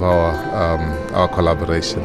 our collaboration.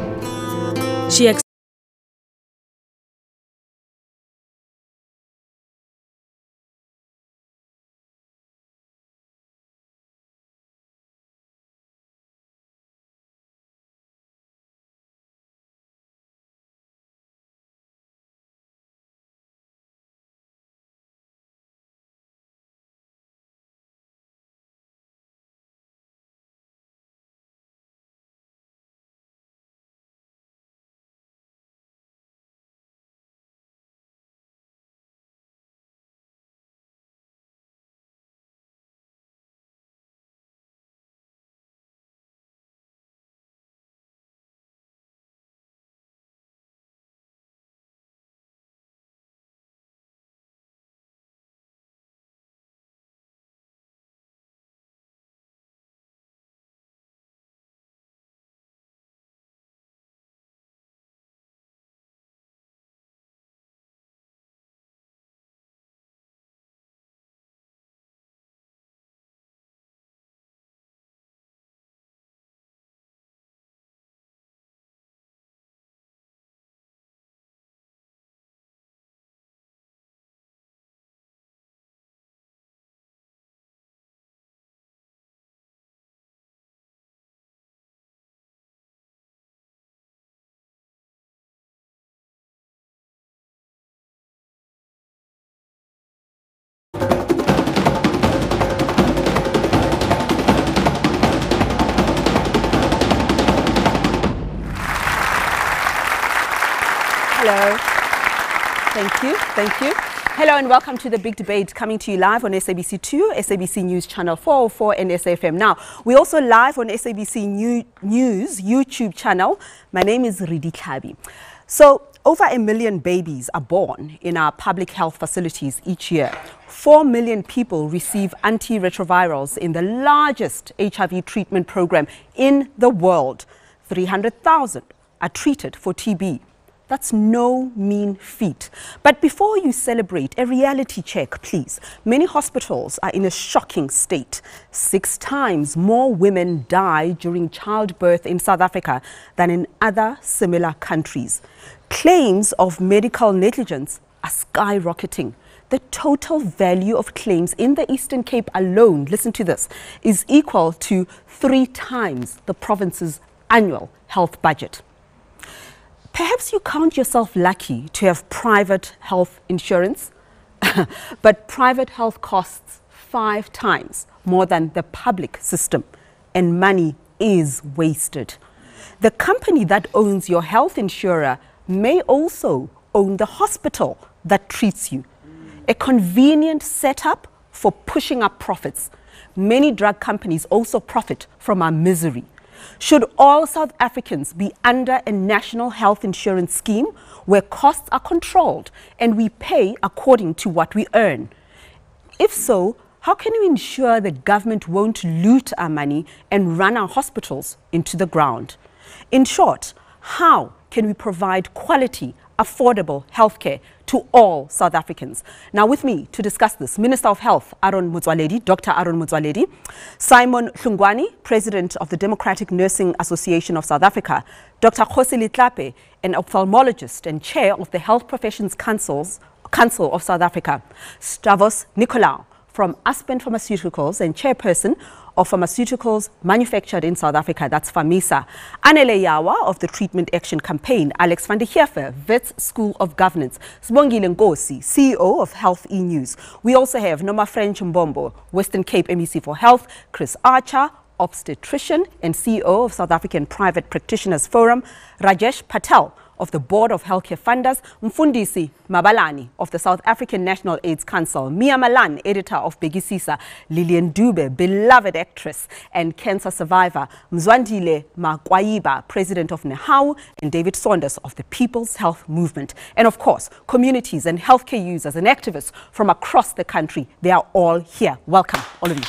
Hello. Thank you. Hello and welcome to the big debate, coming to you live on SABC 2, SABC News Channel 404 and SAFM. Now, we're also live on SABC News YouTube channel. My name is Ridi Klabi. So, over 1 million babies are born in our public health facilities each year. 4 million people receive antiretrovirals in the largest HIV treatment program in the world. 300,000 are treated for TB. That's no mean feat. But before you celebrate, a reality check, please. Many hospitals are in a shocking state. 6 times more women die during childbirth in South Africa than in other similar countries. Claims of medical negligence are skyrocketing. The total value of claims in the Eastern Cape alone, listen to this, is equal to 3 times the province's annual health budget. Perhaps you count yourself lucky to have private health insurance, but private health costs 5 times more than the public system, and money is wasted. The company that owns your health insurer may also own the hospital that treats you. A convenient setup for pushing up profits. Many drug companies also profit from our misery. Should all South Africans be under a national health insurance scheme where costs are controlled and we pay according to what we earn? If so, how can we ensure the government won't loot our money and run our hospitals into the ground? In short, how can we provide quality, affordable healthcare to all South Africans? Now with me to discuss this, Minister of Health, Dr. Aaron Motsoaledi, Simon Hlungwane, President of the Democratic Nursing Association of South Africa, Dr. Khosi Litlape, an ophthalmologist and Chair of the Health Professions Council of South Africa, Stavros Nicolaou from Aspen Pharmaceuticals and Chairperson of Pharmaceuticals Manufactured in South Africa, that's FAMISA, Anele Yawa of the Treatment Action Campaign, Alex van der Heever, Wits School of Governance, Sibongile Nkosi, CEO of Health E-News. We also have Noma French Mbombo, Western Cape MEC for Health, Chris Archer, obstetrician and CEO of South African Private Practitioners Forum, Rajesh Patel of the Board of Healthcare Funders, Mfundisi Mabalani of the South African National AIDS Council, Mia Malan, editor of Begisisa, Lillian Dube, beloved actress and cancer survivor, Mzwandile Makwaiba, president of NEHAU, and David Saunders of the People's Health Movement. And of course, communities and healthcare users and activists from across the country, they are all here. Welcome, all of you.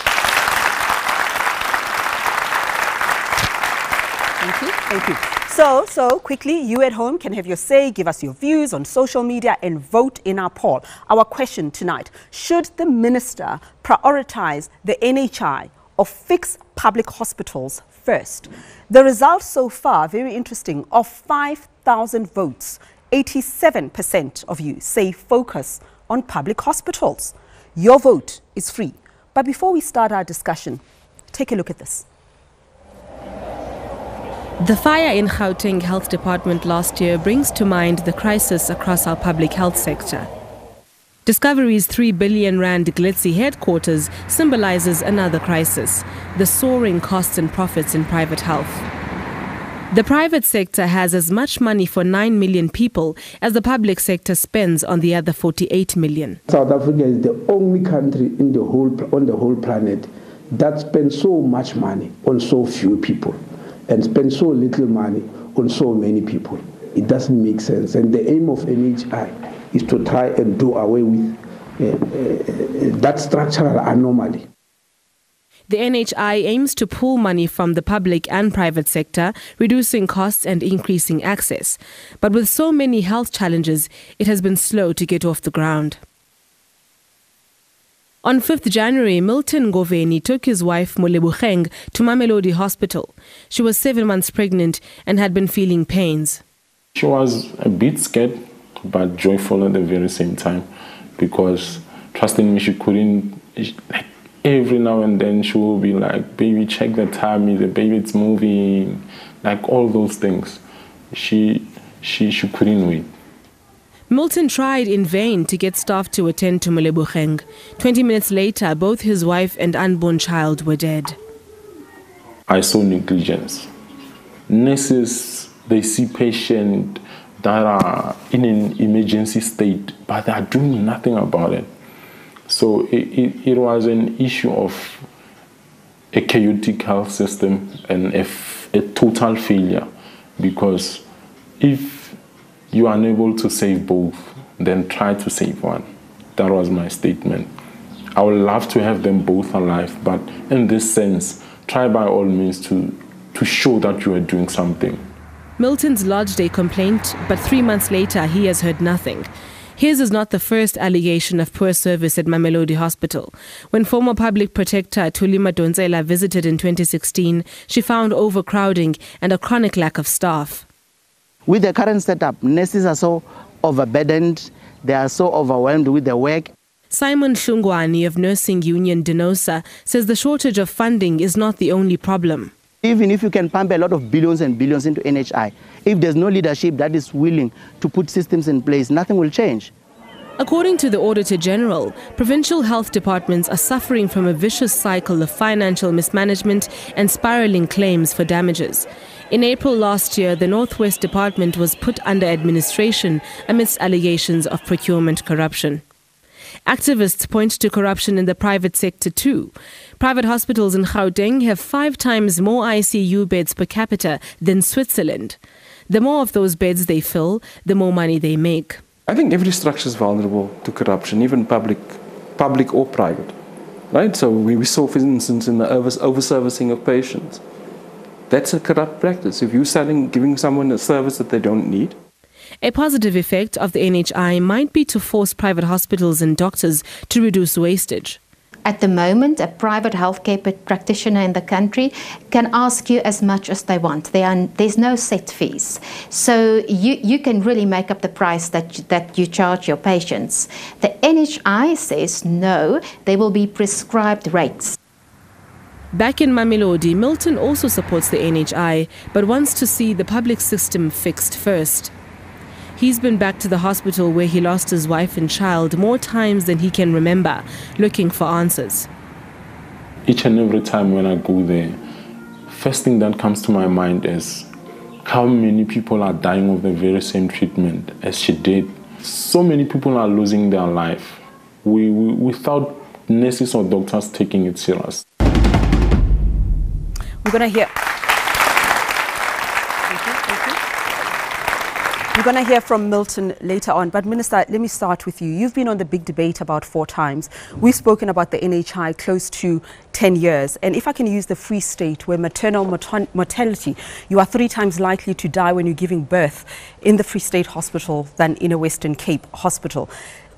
Thank you. So quickly, you at home can have your say, give us your views on social media and vote in our poll. Our question tonight, should the minister prioritize the NHI or fix public hospitals first. The results so far, very interesting, of 5,000 votes, 87% of you say focus on public hospitals. Your vote is free. But before we start our discussion, take a look at this. The fire in Gauteng Health Department last year brings to mind the crisis across our public health sector. Discovery's 3 billion rand glitzy headquarters symbolizes another crisis, the soaring costs and profits in private health. The private sector has as much money for 9 million people as the public sector spends on the other 48 million. South Africa is the only country on the whole planet that spends so much money on so few people and spends so little money on so many people. It doesn't make sense. And the aim of NHI is to try and do away with that structural anomaly. The NHI aims to pool money from the public and private sector, reducing costs and increasing access. But with so many health challenges, it has been slow to get off the ground. On 5th January, Milton Goveni took his wife Moleboheng to Mamelodi Hospital. She was 7 months pregnant and had been feeling pains. She was a bit scared, but joyful at the very same time, because trusting me, she couldn't. Every now and then she will be like, baby, check the tummy, the baby's moving, like all those things. She couldn't wait. Milton tried in vain to get staff to attend to Moleboheng. 20 minutes later, both his wife and unborn child were dead. I saw negligence. Nurses, they see patients that are in an emergency state, but they are doing nothing about it. So it was an issue of a chaotic health system and a total failure, because if you are unable to save both, then try to save one. That was my statement. I would love to have them both alive, but in this sense, try by all means to show that you are doing something. Milton's lodged a complaint, but 3 months later he has heard nothing. His is not the first allegation of poor service at Mamelodi Hospital. When former public protector Thuli Madonsela visited in 2016, she found overcrowding and a chronic lack of staff. With the current setup, nurses are so overburdened, they are so overwhelmed with their work. Simon Hlungwani of Nursing Union Denosa says the shortage of funding is not the only problem. Even if you can pump a lot of billions and billions into NHI, if there's no leadership that is willing to put systems in place, nothing will change. According to the Auditor General, provincial health departments are suffering from a vicious cycle of financial mismanagement and spiraling claims for damages. In April last year, the Northwest Department was put under administration amidst allegations of procurement corruption. Activists point to corruption in the private sector too. Private hospitals in Gauteng have 5 times more ICU beds per capita than Switzerland. The more of those beds they fill, the more money they make. I think every structure is vulnerable to corruption, even public or private. Right? So we saw, for instance, in the over-servicing of patients. That's a corrupt practice. If you're giving someone a service that they don't need. A positive effect of the NHI might be to force private hospitals and doctors to reduce wastage. At the moment, a private healthcare practitioner in the country can ask you as much as they want. There's no set fees. So you can really make up the price that you charge your patients. The NHI says no, there will be prescribed rates. Back in Mamelodi, Milton also supports the NHI, but wants to see the public system fixed first. He's been back to the hospital where he lost his wife and child more times than he can remember, looking for answers. Each and every time when I go there, first thing that comes to my mind is how many people are dying of the very same treatment as she did. So many people are losing their life without nurses or doctors taking it serious. We're going to hear. We're going to hear from Milton later on. But Minister, let me start with you. You've been on the big debate about 4 times. We've spoken about the NHI close to 10 years. And if I can use the Free State, where maternal mortality, you are 3 times likely to die when you're giving birth in the Free State hospital than in a Western Cape hospital.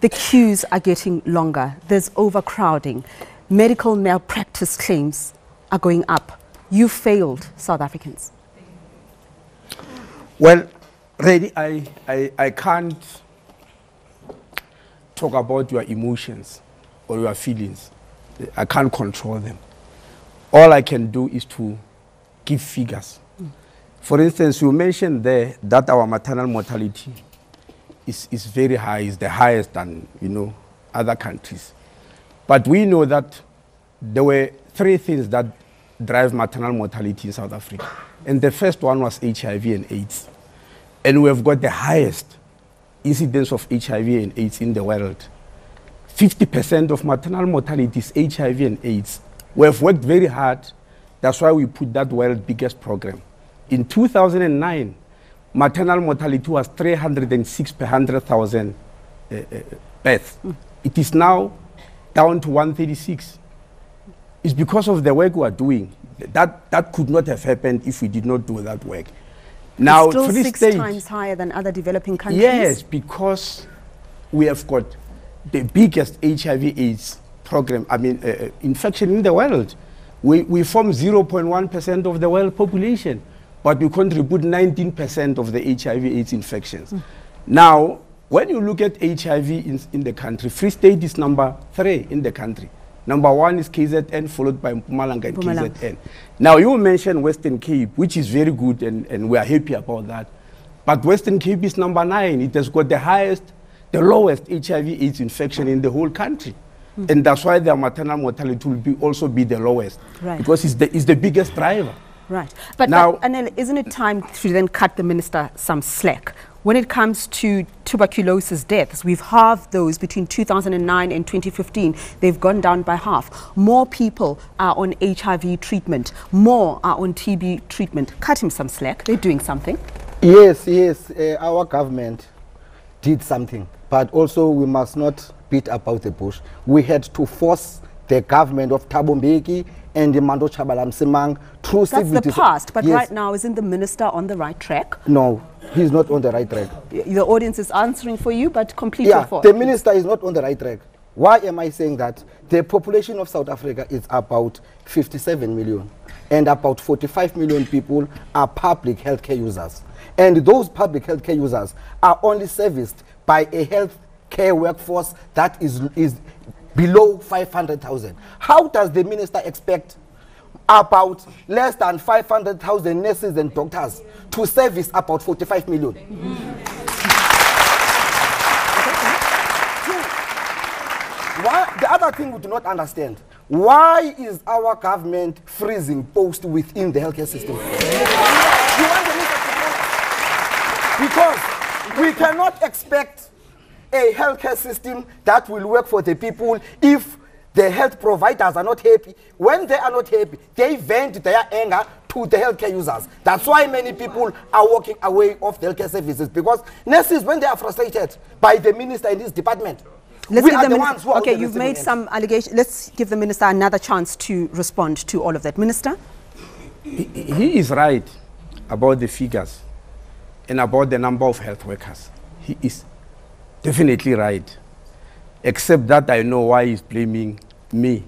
The queues are getting longer. There's overcrowding. Medical malpractice claims are going up. you failed South Africans? Well, really, I can't talk about your emotions or your feelings. I can't control them. All I can do is to give figures. For instance, you mentioned there that our maternal mortality is very high, is the highest than, other countries. But we know that there were 3 things that drive maternal mortality in South Africa. And the first one was HIV and AIDS. And we have got the highest incidence of HIV and AIDS in the world. 50% of maternal mortality is HIV and AIDS. We have worked very hard. That's why we put that world's biggest program. In 2009, maternal mortality was 306 per 100,000 births. It is now down to 136. It's because of the work we are doing. That could not have happened if we did not do that work. Now, it's still Free 6 State, times higher than other developing countries? Yes, because we have got the biggest HIV/AIDS program, infection in the world. We form 0.1% of the world population, but we contribute 19% of the HIV/AIDS infections. Now, when you look at HIV in the country, Free State is number 3 in the country. Number 1 is KZN, followed by Mpumalanga and KZN. Now, you mentioned Western Cape, which is very good, and we are happy about that. But Western Cape is number 9. It has got the lowest HIV/AIDS infection in the whole country. And that's why their maternal mortality will also be the lowest, because it's the biggest driver. Right. But now, Anel, isn't it time to then cut the minister some slack? When it comes to tuberculosis deaths, we've halved those between 2009 and 2015. They've gone down by half. More people are on HIV treatment. More are on TB treatment. Cut him some slack. They're doing something. Yes, our government did something. But also we must not beat about the bush. We had to force the government of Thabo Mbeki and the Mando Tshabala Msimang through That's the past, but right now, isn't the minister on the right track? No, he's not on the right track. The audience is answering for you, but completely for the minister is not on the right track. Why am I saying that? The population of South Africa is about 57 million, and about 45 million people are public healthcare users. And those public healthcare users are only serviced by a health care workforce that is below 500,000. How does the minister expect about less than 500,000 nurses and doctors to service about 45 million? Why, the other thing we do not understand, why is our government freezing posts within the healthcare system? You want the minister to know? Because we cannot expect a healthcare system that will work for the people if the health providers are not happy. When they are not happy, they vent their anger to the healthcare users. That's why many people are walking away of the healthcare services, because nurses, when they are frustrated by the minister in this department, okay, you've made some allegations. Let's give the minister another chance to respond to all of that. Minister? He is right about the figures and about the number of health workers. He is definitely right, except that I know why he's blaming me.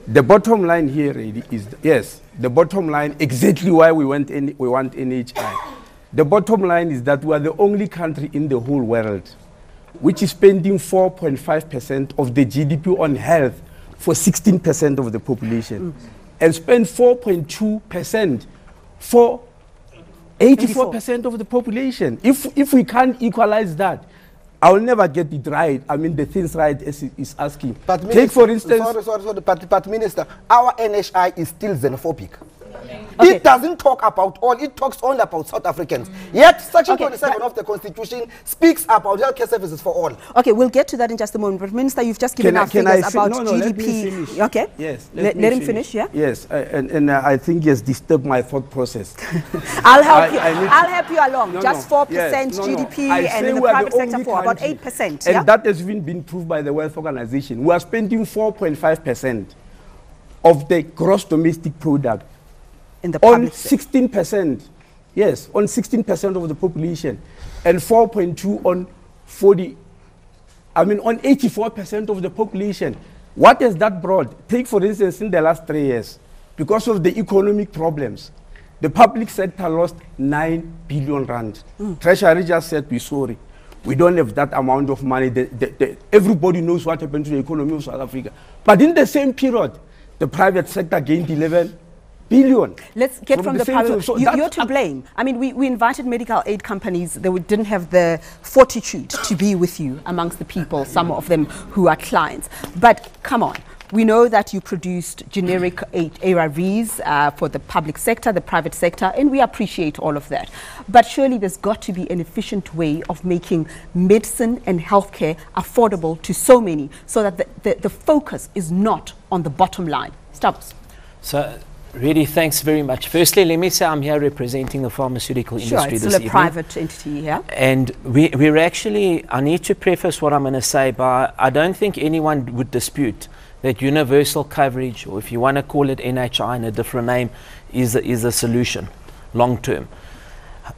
The bottom line here is, yes, the bottom line, exactly why we want NHI. The bottom line is that we are the only country in the whole world which is spending 4.5% of the GDP on health for 16% of the population, and spend 4.2% for 84% of the population. If we can't equalize that, I will never get it right. I mean, the things right is asking. But Take, minister, for instance... Sorry, but Minister, our NHI is still xenophobic. Okay. It doesn't talk about all, it talks only about South Africans. Yet, Section 27 of the Constitution speaks about healthcare services for all. Okay, we'll get to that in just a moment. But Minister, you've just given us figures about GDP. Okay. Yes. Let him finish, yeah? Yes, and I think he has disturbed my thought process. I'll help you. I'll help you along. Just 4% GDP and in the private sector for about 8%. And that has even been proved by the World Organization. We are spending 4.5% of the gross domestic product in the on 16%, yes, on 16% of the population, and 4.2 on 84% of the population. What has that brought? Take, for instance, in the last 3 years, because of the economic problems. The public sector lost 9 billion rand. Treasury just said, we're sorry. We don't have that amount of money. Everybody knows what happened to the economy of South Africa. But in the same period, the private sector gained 11 billion. Let's get from the private. So you're to blame. I mean, we invited medical aid companies. They didn't have the fortitude to be with you amongst the people, some of them who are clients. But come on. We know that you produced generic ARVs for the public sector, the private sector, and we appreciate all of that. But surely there's got to be an efficient way of making medicine and healthcare affordable to so many, so that the focus is not on the bottom line. Stubbs. So, really, thanks very much. Firstly, let me say I'm here representing the pharmaceutical industry this evening. Sure, it's still a private entity here. And we're actually, I need to preface what I'm going to say by, I don't think anyone would dispute that universal coverage, or if you want to call it NHI in a different name, is a solution, long term.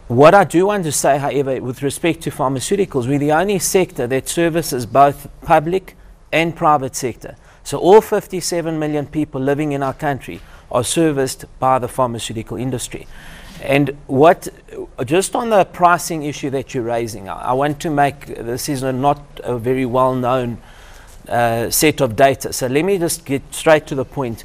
What I do want to say, however, with respect to pharmaceuticals, we're the only sector that services both public and private sector. So all 57 million people living in our country are serviced by the pharmaceutical industry. And just on the pricing issue that you're raising, I want to make, this is not a very well-known set of data. So let me just get straight to the point.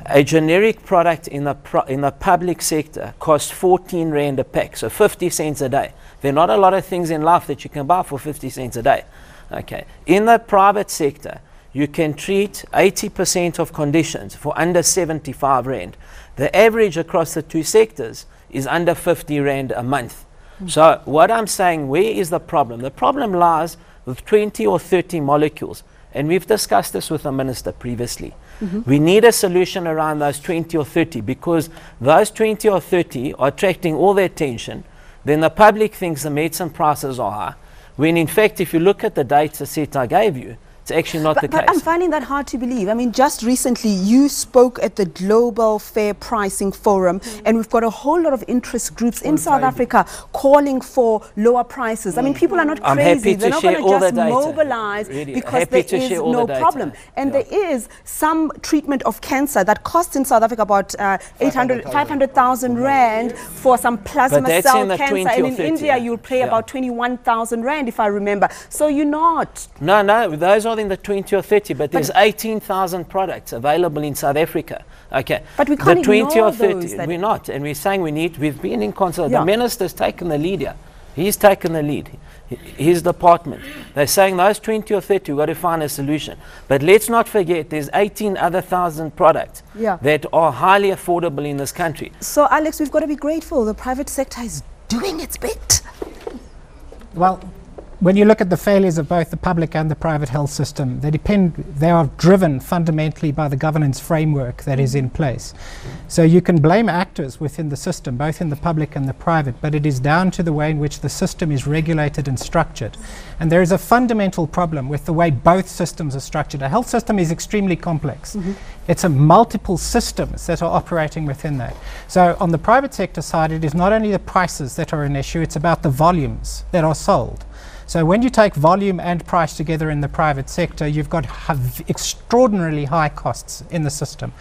A generic product in the public sector costs 14 Rand a pack, so 50 cents a day. There are not a lot of things in life that you can buy for 50 cents a day. Okay. In the private sector, you can treat 80% of conditions for under 75 Rand. The average across the two sectors is under 50 Rand a month. So what I'm saying, where is the problem? The problem lies with 20 or 30 molecules. And we've discussed this with the minister previously. We need a solution around those 20 or 30, because those 20 or 30 are attracting all the attention. Then the public thinks the medicine prices are high, when in fact, if you look at the data set I gave you, it's actually not the case. But I'm finding that hard to believe. I mean, just recently you spoke at the Global Fair Pricing Forum, and we've got a whole lot of interest groups in South Africa calling for lower prices. I mean, people are not crazy. They're not going to just mobilize because there is no problem. And there is some treatment of cancer that costs in South Africa about 500,000 Rand for some plasma cell cancer. And in India, you'll pay about 21,000 Rand, if I remember. So you're not. No, those are in the 20 or 30, but there's 18,000 products available in South Africa. Okay, but we can't the 20 ignore or 30, those we're not, and we're saying we've been in concert. The minister's taken the lead here. He's taken the lead. His department. They're saying those 20 or 30, we've got to find a solution. But let's not forget, there's 18,000 products that are highly affordable in this country. So, Alex, we've got to be grateful. The private sector is doing its bit. Well, when you look at the failures of both the public and the private health system, they are driven fundamentally by the governance framework that is in place. So you can blame actors within the system, both in the public and the private, but it is down to the way in which the system is regulated and structured. And there is a fundamental problem with the way both systems are structured. A health system is extremely complex. It's a multiple systems that are operating within that. So on the private sector side, it is not only the prices that are an issue, it's about the volumes that are sold. So when you take volume and price together in the private sector, you've got extraordinarily high costs in the system.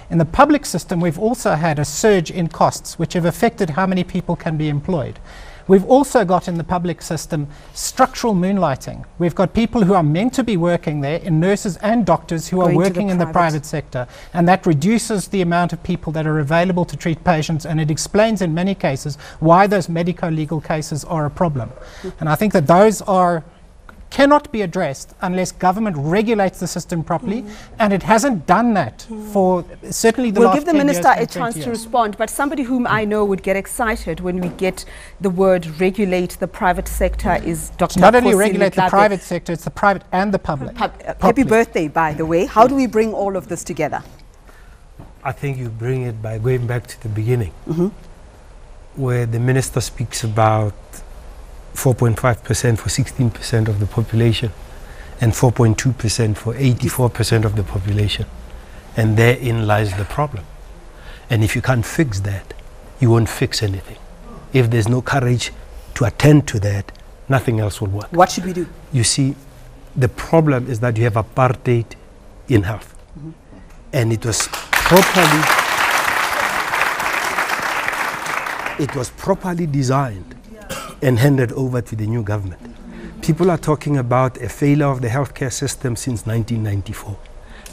In the public system, we've also had a surge in costs, which have affected how many people can be employed. We've also got in the public system structural moonlighting. We've got people who are meant to be working there, in nurses and doctors who are working in the private sector, and that reduces the amount of people that are available to treat patients, and it explains in many cases why those medico-legal cases are a problem. And I think that those cannot be addressed unless government regulates the system properly, and it hasn't done that for certainly the last 10 years. We'll give the minister a chance to respond, but somebody whom I know would get excited when we get the word regulate the private sector is Dr. Not only regulate the private sector, it's the private and the public. Happy birthday, by the way. How do we bring all of this together? I think you bring it by going back to the beginning, where the minister speaks about 4.5% for 16% of the population and 4.2% for 84% of the population. And therein lies the problem. And if you can't fix that, you won't fix anything. If there's no courage to attend to that, nothing else will work. What should we do? You see, the problem is that you have apartheid in health. And it was properly it was properly designed and handed over to the new government. People are talking about a failure of the healthcare system since 1994.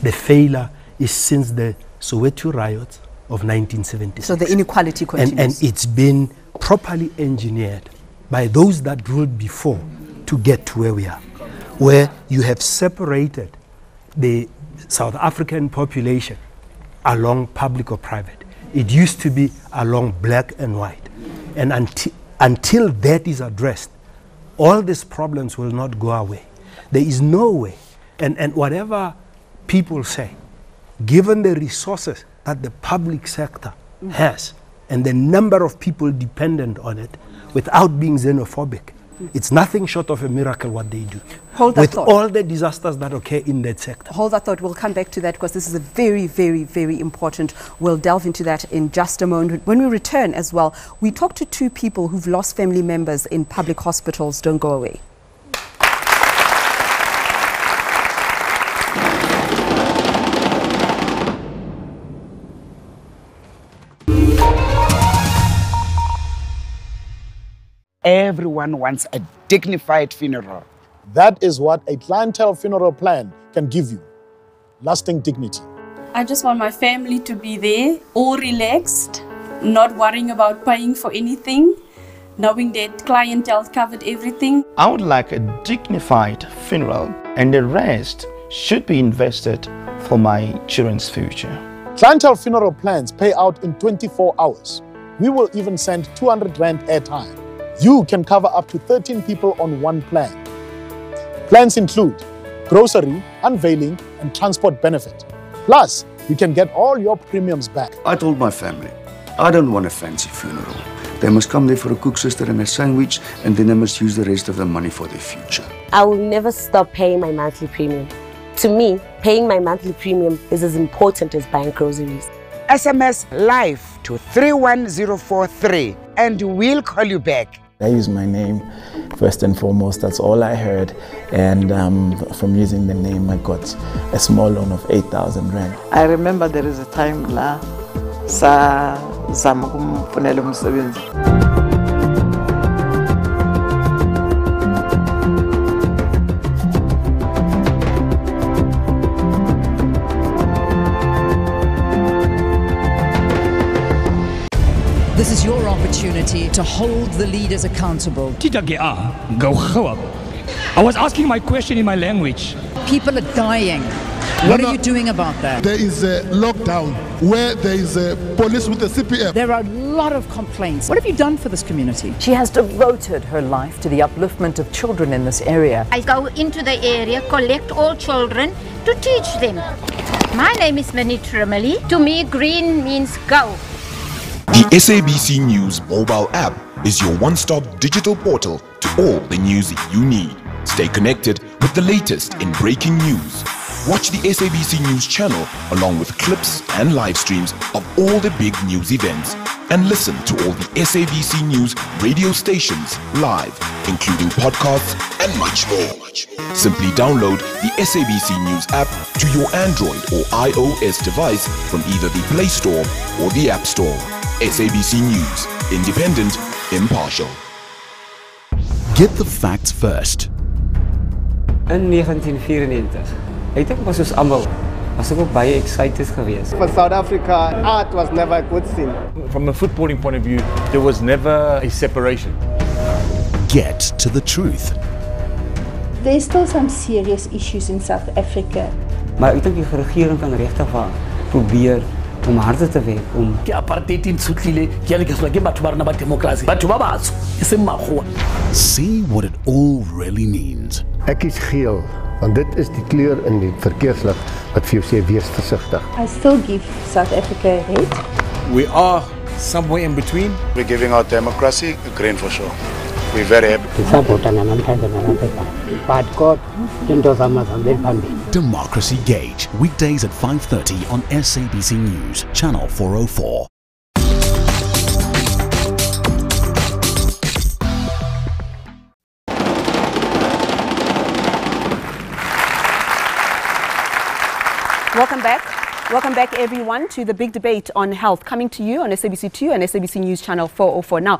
The failure is since the Soweto riots of 1976. So the inequality continues. And it's been properly engineered by those that ruled before to get to where we are, where you have separated the South African population along public or private. It used to be along black and white. And until that is addressed, all these problems will not go away. There is no way. And whatever people say, given the resources that the public sector has and the number of people dependent on it, without being xenophobic, it's nothing short of a miracle what they do. Hold that thought. With all the disasters that occur in that sector. Hold that thought. We'll come back to that because this is a very, very, very important. We'll delve into that in just a moment. When we return as well, we talk to two people who've lost family members in public hospitals. Don't go away. Everyone wants a dignified funeral. That is what a clientele funeral plan can give you. Lasting dignity. I just want my family to be there, all relaxed, not worrying about paying for anything, knowing that clientele covered everything. I would like a dignified funeral, and the rest should be invested for my children's future. Clientele funeral plans pay out in 24 hours. We will even send 200 Rand airtime. You can cover up to 13 people on one plan. Plans include grocery, unveiling, and transport benefit. Plus, you can get all your premiums back. I told my family, I don't want a fancy funeral. They must come there for a cook sister and a sandwich, and then they must use the rest of the money for their future. I will never stop paying my monthly premium. To me, paying my monthly premium is as important as buying groceries. SMS LIFE to 31043 and we'll call you back. I use my name first and foremost. That's all I heard. And from using the name, I got a small loan of 8,000 Rand. I remember there is a time la sa zama kumfunela umsebenzi. This is your opportunity to hold the leaders accountable. I was asking my question in my language. People are dying. What are you doing about that? There is a lockdown where there is a police with a CPF. There are a lot of complaints. What have you done for this community? She has devoted her life to the upliftment of children in this area. I go into the area, collect all children to teach them. My name is Minnie Trimley. To me, green means go. The SABC News mobile app is your one-stop digital portal to all the news you need. Stay connected with the latest in breaking news. Watch the SABC News channel along with clips and live streams of all the big news events. And listen to all the SABC News radio stations live, including podcasts and much more. Simply download the SABC News app to your Android or iOS device from either the Play Store or the App Store. SABC News, independent, impartial. Get the facts first. In 1994, I think was ons almal was ek ook baie excited geweest. For South Africa, art was never a good thing. From a footballing point of view, there was never a separation. Get to the truth. There's still some serious issues in South Africa. Maar ek dink die regering kan regtig waar probeer om harde te werk om ke apartheid in Sutlile ke ya le ke sola ke batho ba rena ba democracy batho ba batsho e se makgowa. See what it all really means. Ek is geel want dit is die kleur in die verkeerslig wat vir jou sê wees versigtig. I still give South Africa red. We are somewhere in between. We're giving our democracy a green for sure. We're very happy. Democracy Gauge, weekdays at 5:30 on SABC News, Channel 404. Welcome back. Welcome back, everyone, to the big debate on health, coming to you on SABC 2 and SABC News Channel 404. Now,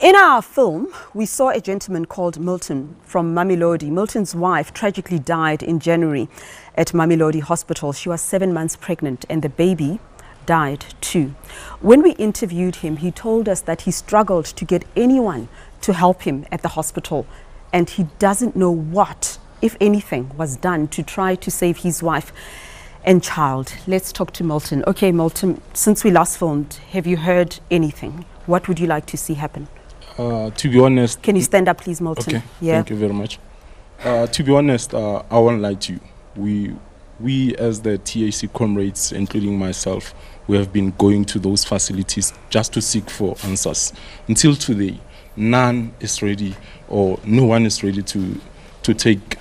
in our film, we saw a gentleman called Milton from Mamelodi. Milton's wife tragically died in January at Mamelodi Hospital. She was 7 months pregnant and the baby died too. When we interviewed him, he told us that he struggled to get anyone to help him at the hospital, and he doesn't know what, if anything, was done to try to save his wife and child. Let's talk to Milton. Okay, Milton, since we last filmed, have you heard anything? What would you like to see happen? To be honest... Can you stand up, please, Milton? Okay, thank you very much. To be honest, I won't lie to you. We as the TAC comrades, including myself, we have been going to those facilities just to seek for answers. Until today, none is ready, or no one is ready to take,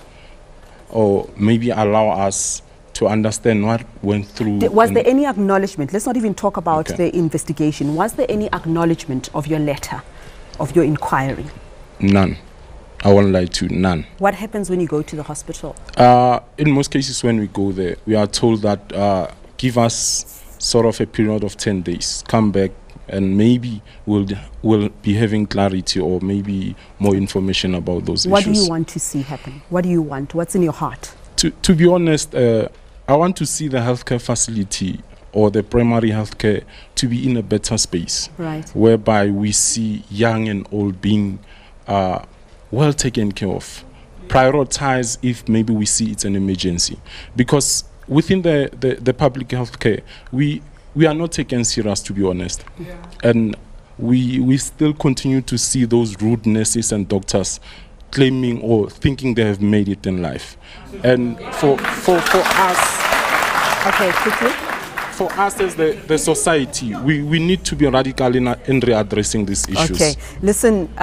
or maybe allow us to understand what went through. Was there any acknowledgement? Let's not even talk about the investigation. Was there any acknowledgement of your letter, of your inquiry? None. I won't lie to you, none. What happens when you go to the hospital? In most cases, when we go there, we are told that give us sort of a period of 10 days, come back, and maybe we'll be having clarity or maybe more information about those issues. What do you want to see happen? What do you want? What's in your heart? To be honest, I want to see the healthcare facility or the primary healthcare to be in a better space, right, whereby we see young and old being well taken care of. Prioritize if maybe we see it's an emergency, because within the public healthcare, we are not taken serious, to be honest, and we still continue to see those rude nurses and doctors claiming or thinking they have made it in life. And for us, okay, quickly, for us as the society, we need to be radical in readdressing these issues. Okay, listen,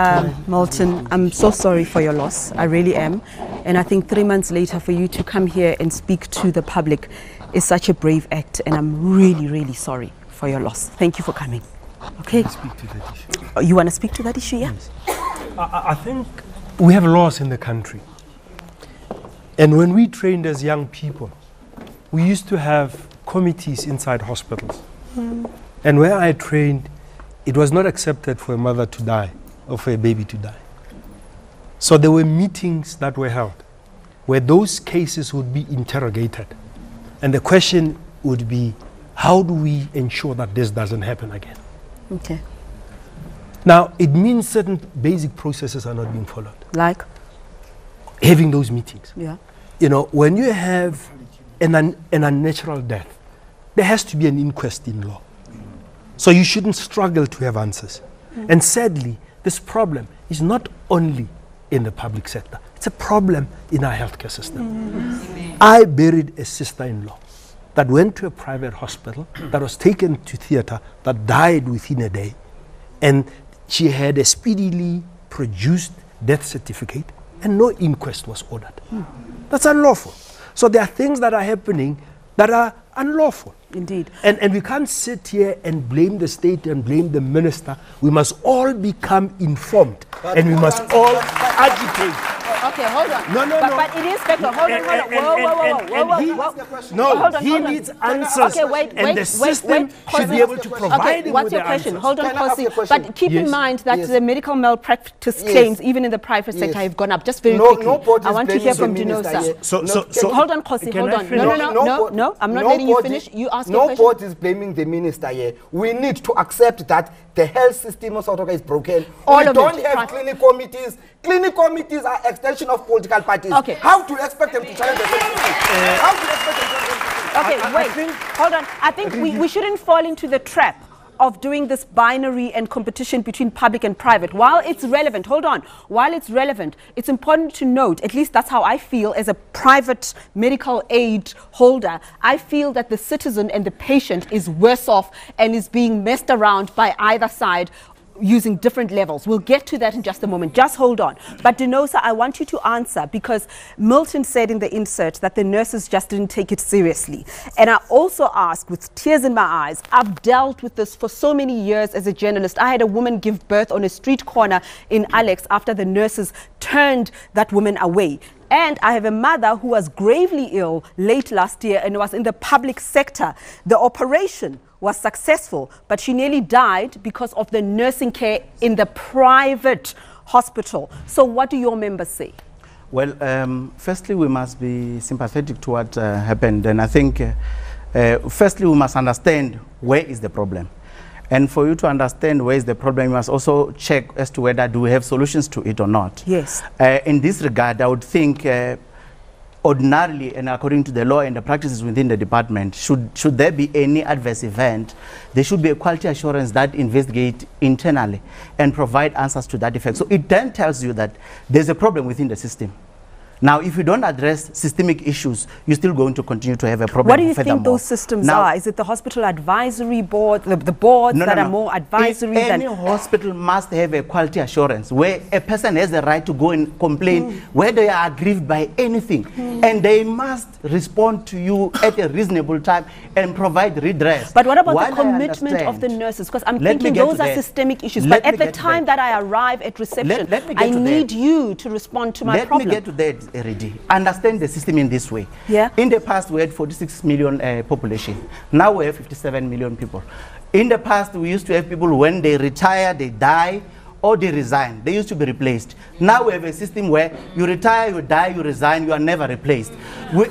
Milton, I'm so sorry for your loss. I really am. And I think 3 months later, for you to come here and speak to the public is such a brave act, and I'm really, really sorry for your loss. Thank you for coming. Okay. Speak to that issue. You want to speak to that issue? Yeah. Yes. I think we have laws in the country. And when we trained as young people, we used to have committees inside hospitals. And where I trained, it was not accepted for a mother to die or for a baby to die. So there were meetings that were held where those cases would be interrogated. And the question would be, how do we ensure that this doesn't happen again? Okay. Now, it means certain basic processes are not being followed. Like? Having those meetings. Yeah. You know, when you have an unnatural death, there has to be an inquest in law. So you shouldn't struggle to have answers. And sadly, this problem is not only in the public sector. It's a problem in our healthcare system. I buried a sister-in-law that went to a private hospital, that was taken to theater, that died within a day, and she had a speedily produced death certificate, and no inquest was ordered. That's unlawful. So there are things that are happening that are unlawful. Indeed. And we can't sit here and blame the state and blame the minister. We must all become informed, and we must all agitate. Okay, hold on. No. But it is better. Hold on. Whoa. No, hold on, he needs answers. Okay, wait. The system should be able to provide him what's with your the question? answers. Hold on, Kosi. But keep in mind that the medical malpractice claims, even in the private sector, have gone up. Just very quickly. I want to hear from Dinosa. So hold on, Kosi. Hold on. No. I'm not letting you finish. You ask your question. Nobody is blaming the minister here. We need to accept that the health system of South Africa is broken. We don't have clinic committees. Clinic committees are extension of political parties. Okay. How do you expect them to challenge the system? How do you expect them to challenge the system? Okay, wait. Hold on. I think we shouldn't fall into the trap of doing this binary and competition between public and private. While it's relevant, while it's relevant, it's important to note, at least that's how I feel as a private medical aid holder, I feel that the citizen and the patient is worse off and is being messed around by either side using different levels. We'll get to that in just a moment. Just hold on. But Dinosa, I want you to answer, because Milton said in the insert that the nurses just didn't take it seriously. And I also ask, with tears in my eyes, I've dealt with this for so many years as a journalist. I had a woman give birth on a street corner in Alex after the nurses turned that woman away. And I have a mother who was gravely ill late last year and was in the public sector. The operation was successful, but she nearly died because of the nursing care in the private hospital. So what do your members say? Well, firstly, we must be sympathetic to what happened. And I think, firstly, we must understand where is the problem. And for you to understand where is the problem, you must also check as to whether do we have solutions to it or not. Yes. In this regard, I would think ordinarily and according to the law and the practices within the department, should there be any adverse event, there should be a quality assurance that investigate internally and provide answers to that effect. So it then tells you that there's a problem within the system. Now, if you don't address systemic issues, you're still going to continue to have a problem. What do you think those systems are? Is it the hospital advisory board, the boards that are more advisory? Any hospital must have a quality assurance where a person has the right to go and complain where they are aggrieved by anything. And they must respond to you at a reasonable time and provide redress. But what about the commitment of the nurses? Because I'm thinking those are systemic issues. But at the time that I arrive at reception, I need you to respond to my problem. Let me get to that. Already understand the system in this way. Yeah. In the past, we had 46 million population. Now we have 57 million people. In the past, we used to have people when they retire, they die, or they resign. They used to be replaced. Now we have a system where you retire, you die, you resign, you are never replaced.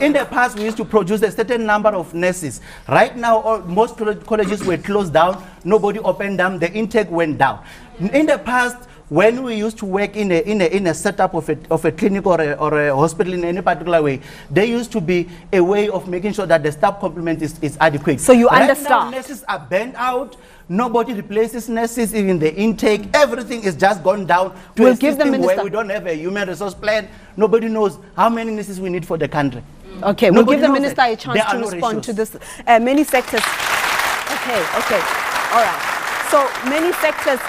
In the past, we used to produce a certain number of nurses. Right now, most colleges were closed down. Nobody opened them. The intake went down. In the past, when we used to work in a setup of a clinic or a hospital in any particular way, there used to be a way of making sure that the staff complement is adequate. So you right understand? Now, nurses are burnt out. Nobody replaces nurses, even the intake. Everything is just gone down to a system where we don't have a human resource plan. Nobody knows how many nurses we need for the country. Okay, we'll give the minister a chance to respond to this. Many sectors. Okay, all right. So many sectors.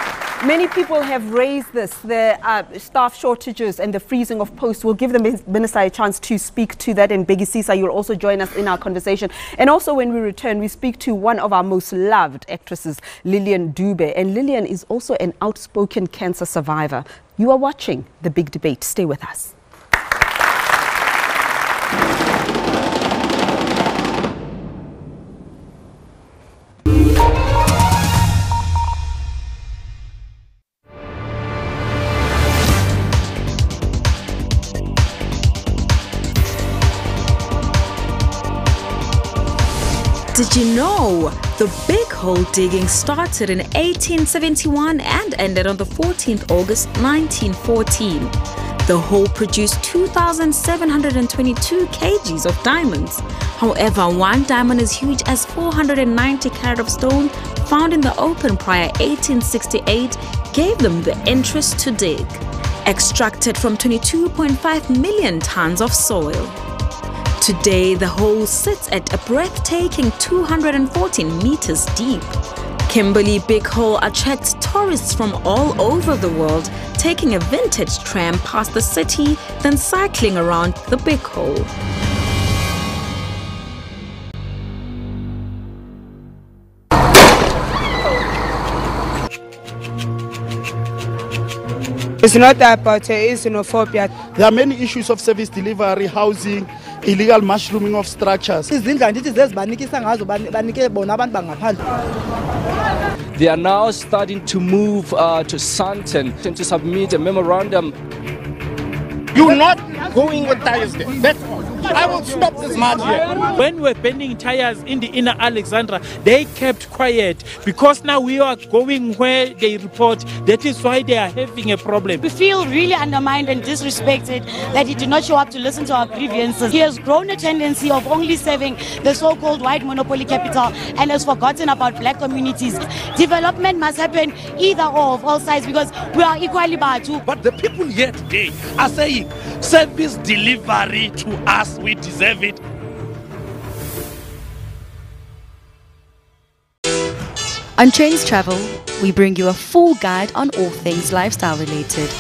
Many people have raised this, the staff shortages and the freezing of posts. We'll give the minister a chance to speak to that, and Biggie Sisa, you'll also join us in our conversation. And also when we return, we speak to one of our most loved actresses, Lillian Dube. And Lillian is also an outspoken cancer survivor. You are watching The Big Debate. Stay with us. Did you know the big hole digging started in 1871 and ended on the 14th August 1914? The hole produced 2,722 kgs of diamonds. However, one diamond as huge as 490 carat of stone found in the open prior 1868 gave them the interest to dig. Extracted from 22.5 million tons of soil. Today, the hole sits at a breathtaking 214 meters deep. Kimberley Big Hole attracts tourists from all over the world, taking a vintage tram past the city, then cycling around the Big Hole. It's not about xenophobia. There are many issues of service delivery, housing, illegal mushrooming of structures. They are now starting to move to Sandton and to submit a memorandum. You're not going with tires there. That's all. I will stop this march here. When we were bending tires in the inner Alexandra, they kept quiet because now we are going where they report. That is why they are having a problem. We feel really undermined and disrespected that he did not show up to listen to our grievances. He has grown a tendency of only serving the so-called white monopoly capital and has forgotten about black communities. Development must happen either or of all sides because we are equally Batu. But the people here today are saying service delivery to us, we deserve it. On Trains Travel, we bring you a full guide on all things lifestyle related.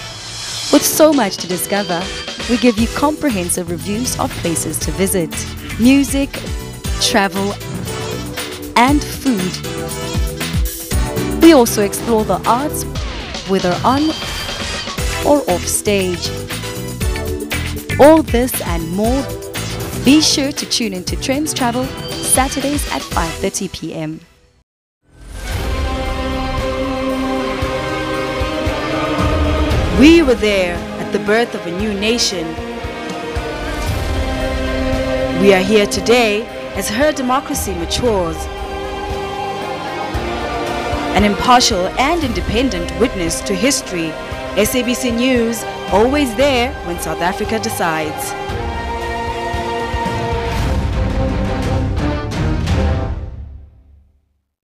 With so much to discover, we give you comprehensive reviews of places to visit, music, travel, and food. We also explore the arts, whether on or off stage. All this and more. Be sure to tune into Trends Travel Saturdays at 5:30 p.m. We were there at the birth of a new nation. We are here today as her democracy matures. An impartial and independent witness to history. SABC News, always there when South Africa decides.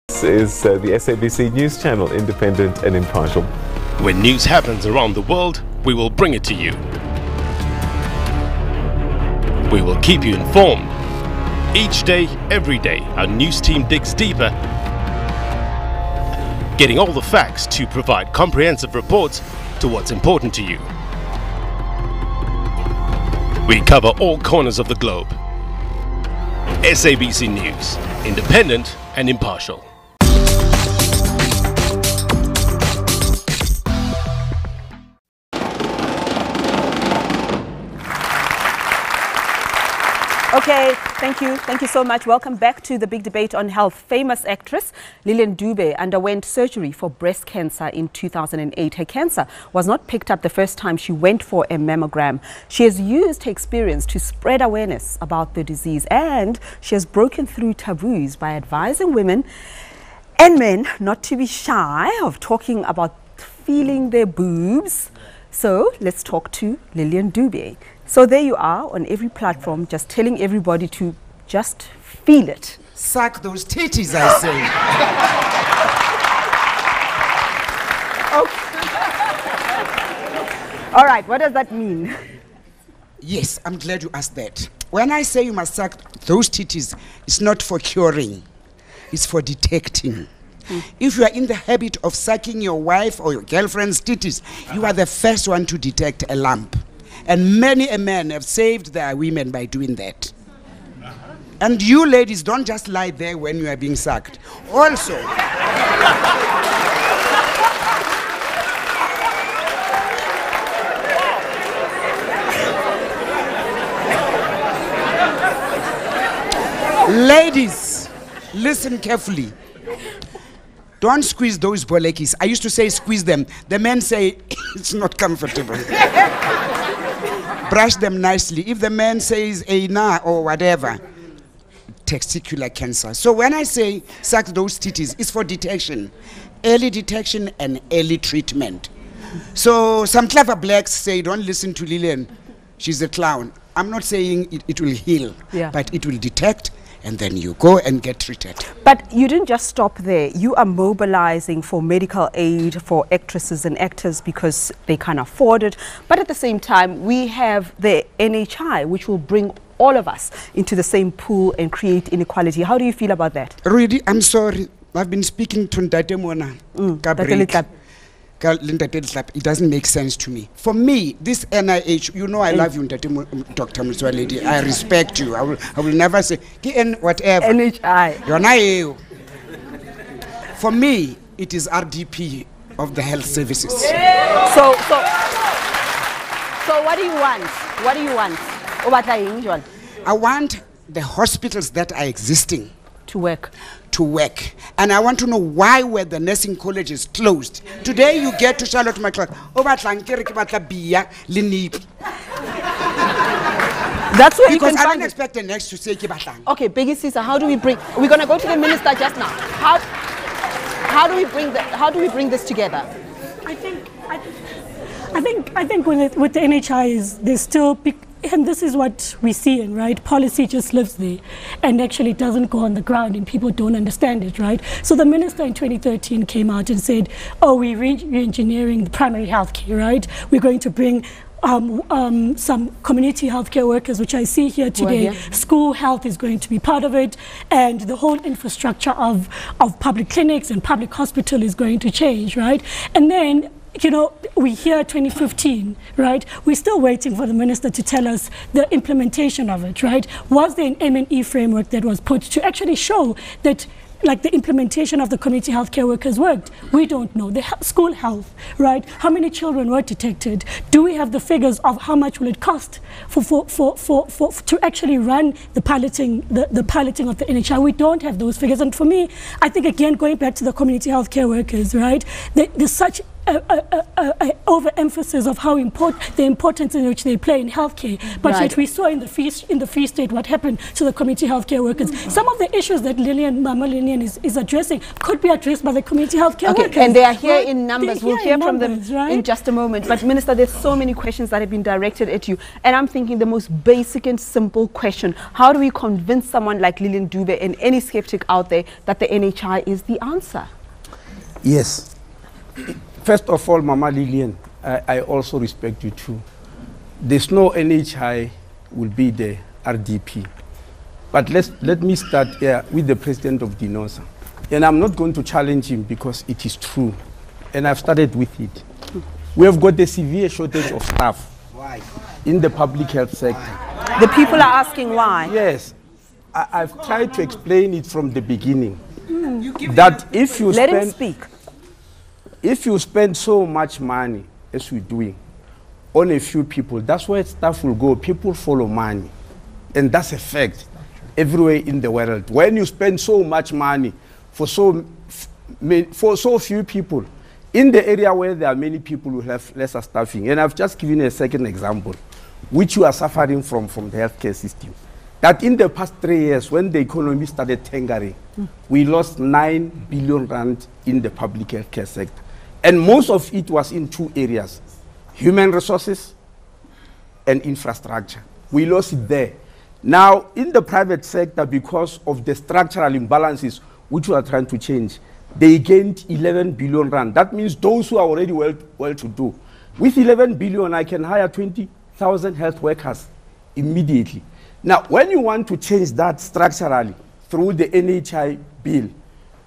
This is the SABC News channel, independent and impartial. When news happens around the world, we will bring it to you. We will keep you informed. Each day, every day, our news team digs deeper, getting all the facts to provide comprehensive reports to what's important to you. We cover all corners of the globe. SABC News, independent and impartial. Okay, thank you. Thank you so much. Welcome back to the big debate on health. Famous actress Lillian Dube underwent surgery for breast cancer in 2008. Her cancer was not picked up the first time she went for a mammogram. She has used her experience to spread awareness about the disease, and she has broken through taboos by advising women and men not to be shy of talking about feeling their boobs. So let's talk to Lillian Dube. So there you are on every platform, just telling everybody to just feel it. Suck those titties, I say. Okay. All right, what does that mean? Yes, I'm glad you asked that. When I say you must suck those titties, it's not for curing, it's for detecting. If you are in the habit of sucking your wife or your girlfriend's titties, you are the first one to detect a lump. And many a men have saved their women by doing that. And you ladies, don't just lie there when you are being sucked. Also, ladies, listen carefully. Don't squeeze those bolekis. I used to say squeeze them. The men say it's not comfortable. Brush them nicely. If the man says nah or whatever, testicular cancer. So when I say suck those titties, it's for detection. Early detection and early treatment. So some clever blacks say don't listen to Lillian, she's a clown. I'm not saying it will heal, but it will detect, and then you go and get treated. But you didn't just stop there. You are mobilizing for medical aid for actresses and actors because they can't afford it. But at the same time, we have the NHI, which will bring all of us into the same pool and create inequality. How do you feel about that? Rudy, I'm sorry. I've been speaking to Ndate Mona. It doesn't make sense to me. For me, this NIH, you know I love you, Dr. Mzwa lady. I respect you. I will never say, whatever. NHI. For me, it is RDP of the health services. So what do you want? What do you want? I want the hospitals that are existing to work. And I want to know why were the nursing colleges closed. Today you get to Charlotte Maclack. That's where because you can I find don't expect the next to say Kibatlang. Okay, Biggie Caesar, how do we bring? We're going to go to the minister just now. How do we bring this together? I think with the NHI there's still. And this is what we're seeing, right? Policy just lives there and actually doesn't go on the ground and people don't understand it, right? So the minister in 2013 came out and said, oh, we're re-engineering the primary healthcare, right? We're going to bring some community healthcare workers, which I see here today. School health is going to be part of it, and the whole infrastructure of public clinics and public hospital is going to change, right? And then, you know, we hear 2015, right? We're still waiting for the minister to tell us the implementation of it, right? Was there an M&E framework that was put to actually show that like the implementation of the community healthcare workers worked. We don't know. The school health, right? How many children were detected? Do we have the figures of how much will it cost to actually run the piloting of the NHI? We don't have those figures. And for me, I think, again, going back to the community healthcare workers, right? There's such overemphasis of how the importance in which they play in healthcare, but yet we saw in the Free State what happened to the community healthcare workers. Some of the issues that Mama Lillian is addressing could be addressed by the community healthcare workers. And they are here in numbers. We'll hear from them right? in just a moment. But Minister, there's so many questions that have been directed at you, and I'm thinking the most basic and simple question: how do we convince someone like Lillian Dube and any skeptic out there that the NHI is the answer? Yes. First of all, Mama Lillian, I also respect you too. There's no NHI will be the RDP. But let me start here with the president of DINOSA. And I'm not going to challenge him because it is true. And I've started with it. We have got a severe shortage of staff in the public health sector. The people are asking why. Yes. I've tried to explain it from the beginning. That if you Let him speak. If you spend so much money, as we're doing, on a few people, that's where stuff will go. People follow money. And that's a fact everywhere in the world. When you spend so much money for so few people, in the area where there are many people who have lesser staffing, and I've just given a second example, which you are suffering from the healthcare system, that in the past 3 years, when the economy started tangering, we lost 9 billion rand in the public healthcare sector. And most of it was in two areas: human resources and infrastructure. We lost it there. Now, in the private sector, because of the structural imbalances which we are trying to change, they gained 11 billion rand. That means those who are already well-to-do. With 11 billion, I can hire 20,000 health workers immediately. Now, when you want to change that structurally through the NHI bill,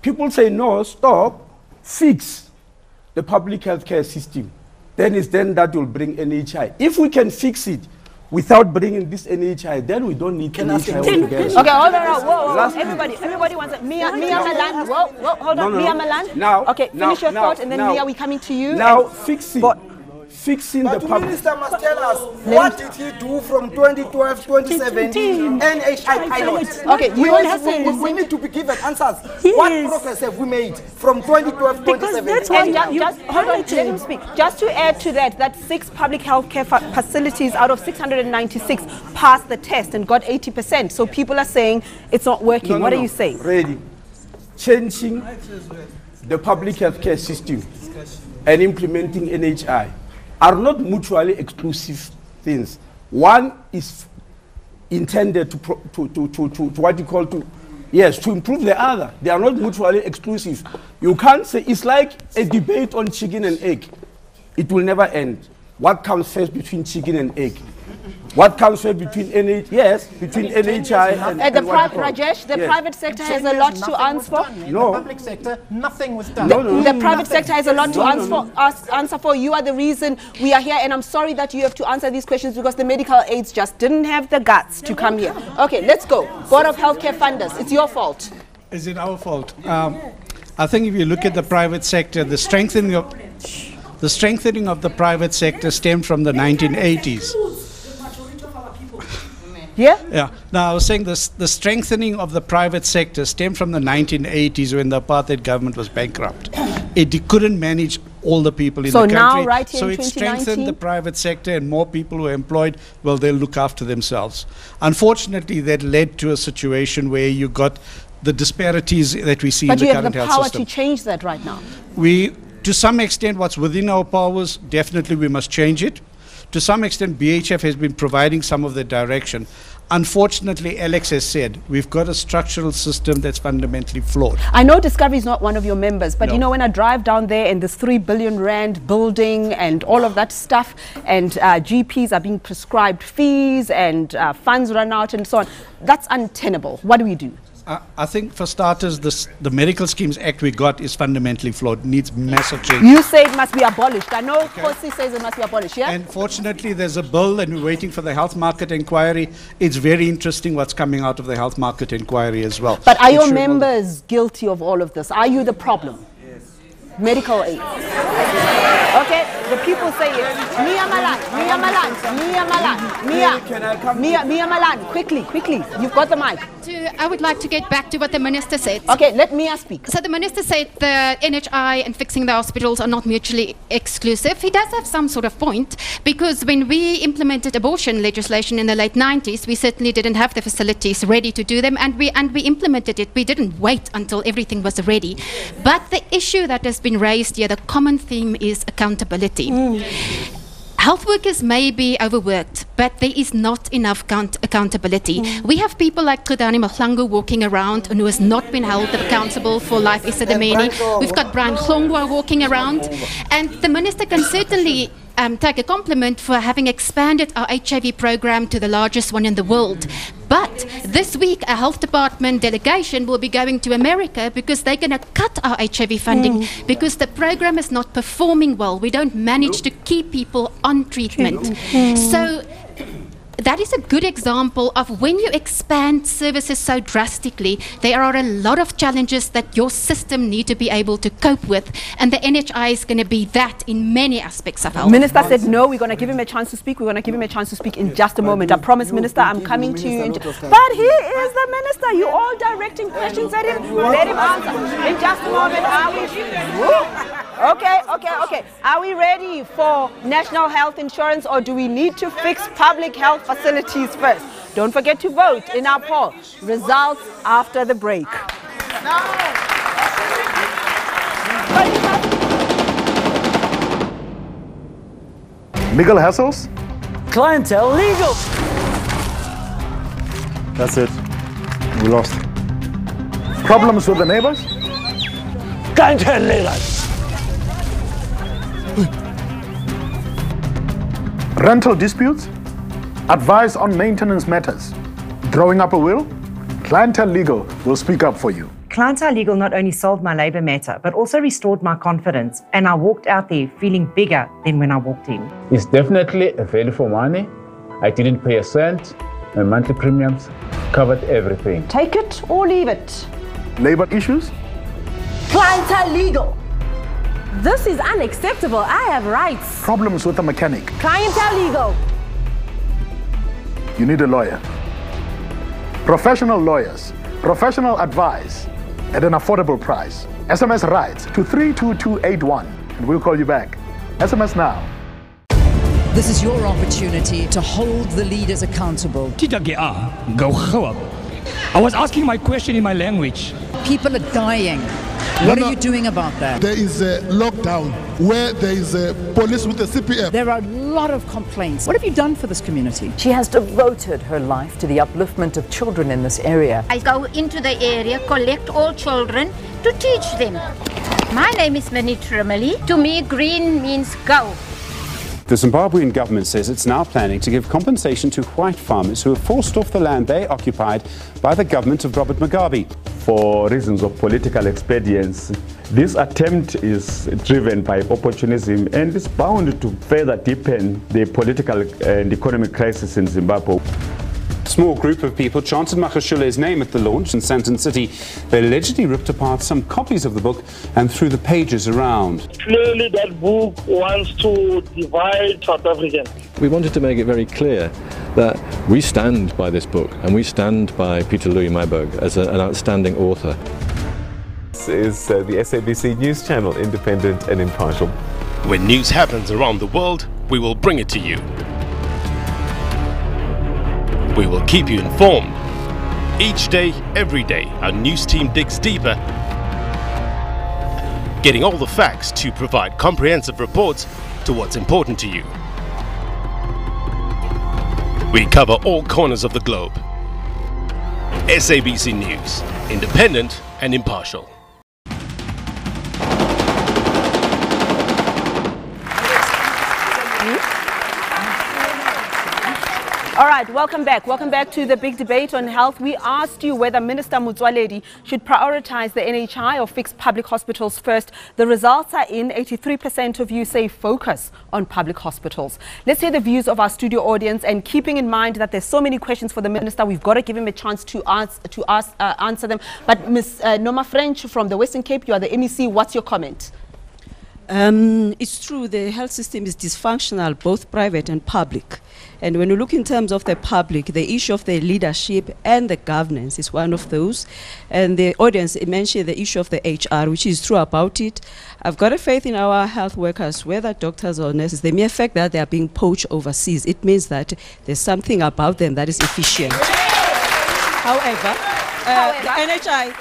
people say, no, stop, fix the public healthcare system. Then that will bring NHI. If we can fix it without bringing this NHI, then we don't need NHI altogether. Okay, hold on. Whoa. Everybody wants it. Mia Malan. Whoa, hold on. Mia Malan. Now, okay, finish your thought, and then Mia, we're coming to you. Now, fixing but the public. The minister must tell us, what did he do from 2012 2017 NHI pilot? Okay, we need to be given answers. What progress have we made from 2012 2017? Hold on, let him speak. Just to add to that 6 public healthcare facilities out of 696 passed the test and got 80%. So people are saying it's not working. What are you saying? Ready. Changing the public healthcare system and implementing NHI are not mutually exclusive things. One is intended to what you call to improve the other. They are not mutually exclusive. You can't say it's like a debate on chicken and egg. It will never end. What comes first between chicken and egg? What comes first between NHI and the Rajesh, the private sector has a lot to answer for. No. The public sector, nothing was done. The private sector has a lot to answer for. You are the reason we are here, and I'm sorry that you have to answer these questions because the medical aides just didn't have the guts to come here. Okay, let's go. Board of Healthcare Funders, it's your fault. Is it our fault? I think if you look at the private sector, the strengthening of the private sector stemmed from the 1980s. Yeah. Now, I was saying the strengthening of the private sector stemmed from the 1980s when the apartheid government was bankrupt. It couldn't manage all the people in the country. Now, right here so in it 2019? strengthened the private sector, and more people who are employed, well, they'll look after themselves. Unfortunately, that led to a situation where you got the disparities that we see in the current health system. But you have the power to change that right now. To some extent, what's within our powers, definitely we must change it. To some extent, BHF has been providing some of the direction. Unfortunately, Alex has said, we've got a structural system that's fundamentally flawed. I know Discovery is not one of your members, but No. you know, when I drive down there and this 3 billion rand building and all of that stuff, and GPs are being prescribed fees and funds run out and so on, that's untenable. What do we do? I think for starters, the Medical Schemes Act we got is fundamentally flawed, needs massive change. You say it must be abolished. I know Kosi says it must be abolished, yeah? And fortunately, there's a bill and we're waiting for the health market inquiry. It's very interesting what's coming out of the health market inquiry as well. But are your members guilty of all of this? Are you the problem? Yes. Medical aid. Okay, the people say it. Mia Malan, Mia Malan, Mia Malan, Mia Malan. Quickly, you've got the mic. I would like to get back to what the minister said. Okay, let Mia speak. So the minister said the NHI and fixing the hospitals are not mutually exclusive. He does have some sort of point, because when we implemented abortion legislation in the late 90s, we certainly didn't have the facilities ready to do them, and we implemented it. We didn't wait until everything was ready. But the issue that has been raised here, the common theme is accountability. Health workers may be overworked, but there is not enough accountability. We have people like Kudani Mahlangu walking around and who has not been held accountable for life Isidameni. We've got Brian Hlongwa walking around, and the minister can certainly take a compliment for having expanded our HIV program to the largest one in the world. But this week, a health department delegation will be going to America because they're going to cut our HIV funding because the program is not performing well. We don't manage to keep people on treatment. So that is a good example of when you expand services so drastically, there are a lot of challenges that your system need to be able to cope with, and the NHI is going to be that in many aspects of health. Minister said no, we're going to give him a chance to speak. We're going to give him a chance to speak in just a moment. I promise, Minister, I'm coming to you. But he is the minister. You're all directing questions at him. Let him answer. In just a moment, are we... Okay. Are we ready for national health insurance, or do we need to fix public health facilities first? Don't forget to vote in our poll. Results after the break. Legal hassles? Clientele legal. That's it. We lost. Problems with the neighbors? Clientele legal. Rental disputes? Advice on maintenance matters? Drawing up a will? Clientele Legal will speak up for you. Clientele Legal not only solved my labour matter, but also restored my confidence, and I walked out there feeling bigger than when I walked in. It's definitely a value for money. I didn't pay a cent. My monthly premiums covered everything. Take it or leave it. Labour issues? Clientele Legal. This is unacceptable. I have rights. Problems with a mechanic? Clientele Legal. You need a lawyer. Professional lawyers, professional advice at an affordable price. SMS rights to 32281 and we'll call you back. SMS now. This is your opportunity to hold the leaders accountable. I was asking my question in my language. People are dying. What are you doing about that? There is a lockdown where there is a police with a CPF. There are a lot of complaints. What have you done for this community? She has devoted her life to the upliftment of children in this area. I go into the area, collect all children to teach them. My name is Manitra Mali. To me, green means go. The Zimbabwean government says it's now planning to give compensation to white farmers who were forced off the land they occupied by the government of Robert Mugabe. For reasons of political expedience, this attempt is driven by opportunism and is bound to further deepen the political and economic crisis in Zimbabwe. A small group of people chanted Makashule's name at the launch in Sandton City. They allegedly ripped apart some copies of the book and threw the pages around. Clearly that book wants to divide South Africans. We wanted to make it very clear that we stand by this book and we stand by Peter Louis Myburgh as an outstanding author. This is the SABC News Channel, independent and impartial. When news happens around the world, we will bring it to you. We will keep you informed. Each day, every day, our news team digs deeper, getting all the facts to provide comprehensive reports to what's important to you. We cover all corners of the globe. SABC News, independent and impartial. All right, welcome back. Welcome back to the big debate on health. We asked you whether Minister Motsoaledi should prioritize the NHI or fix public hospitals first. The results are in. 83% of you say focus on public hospitals. Let's hear the views of our studio audience, and keeping in mind that there's so many questions for the minister, we've got to give him a chance to answer them. But Ms. Noma French from the Western Cape, you are the MEC. What's your comment? It's true, the health system is dysfunctional, both private and public. And when you look in terms of the public, the issue of the leadership and the governance is one of those. And the audience mentioned the issue of the HR, which is true about it. I've got a faith in our health workers, whether doctors or nurses. The mere fact that they are being poached overseas, it means that there's something about them that is efficient. However, the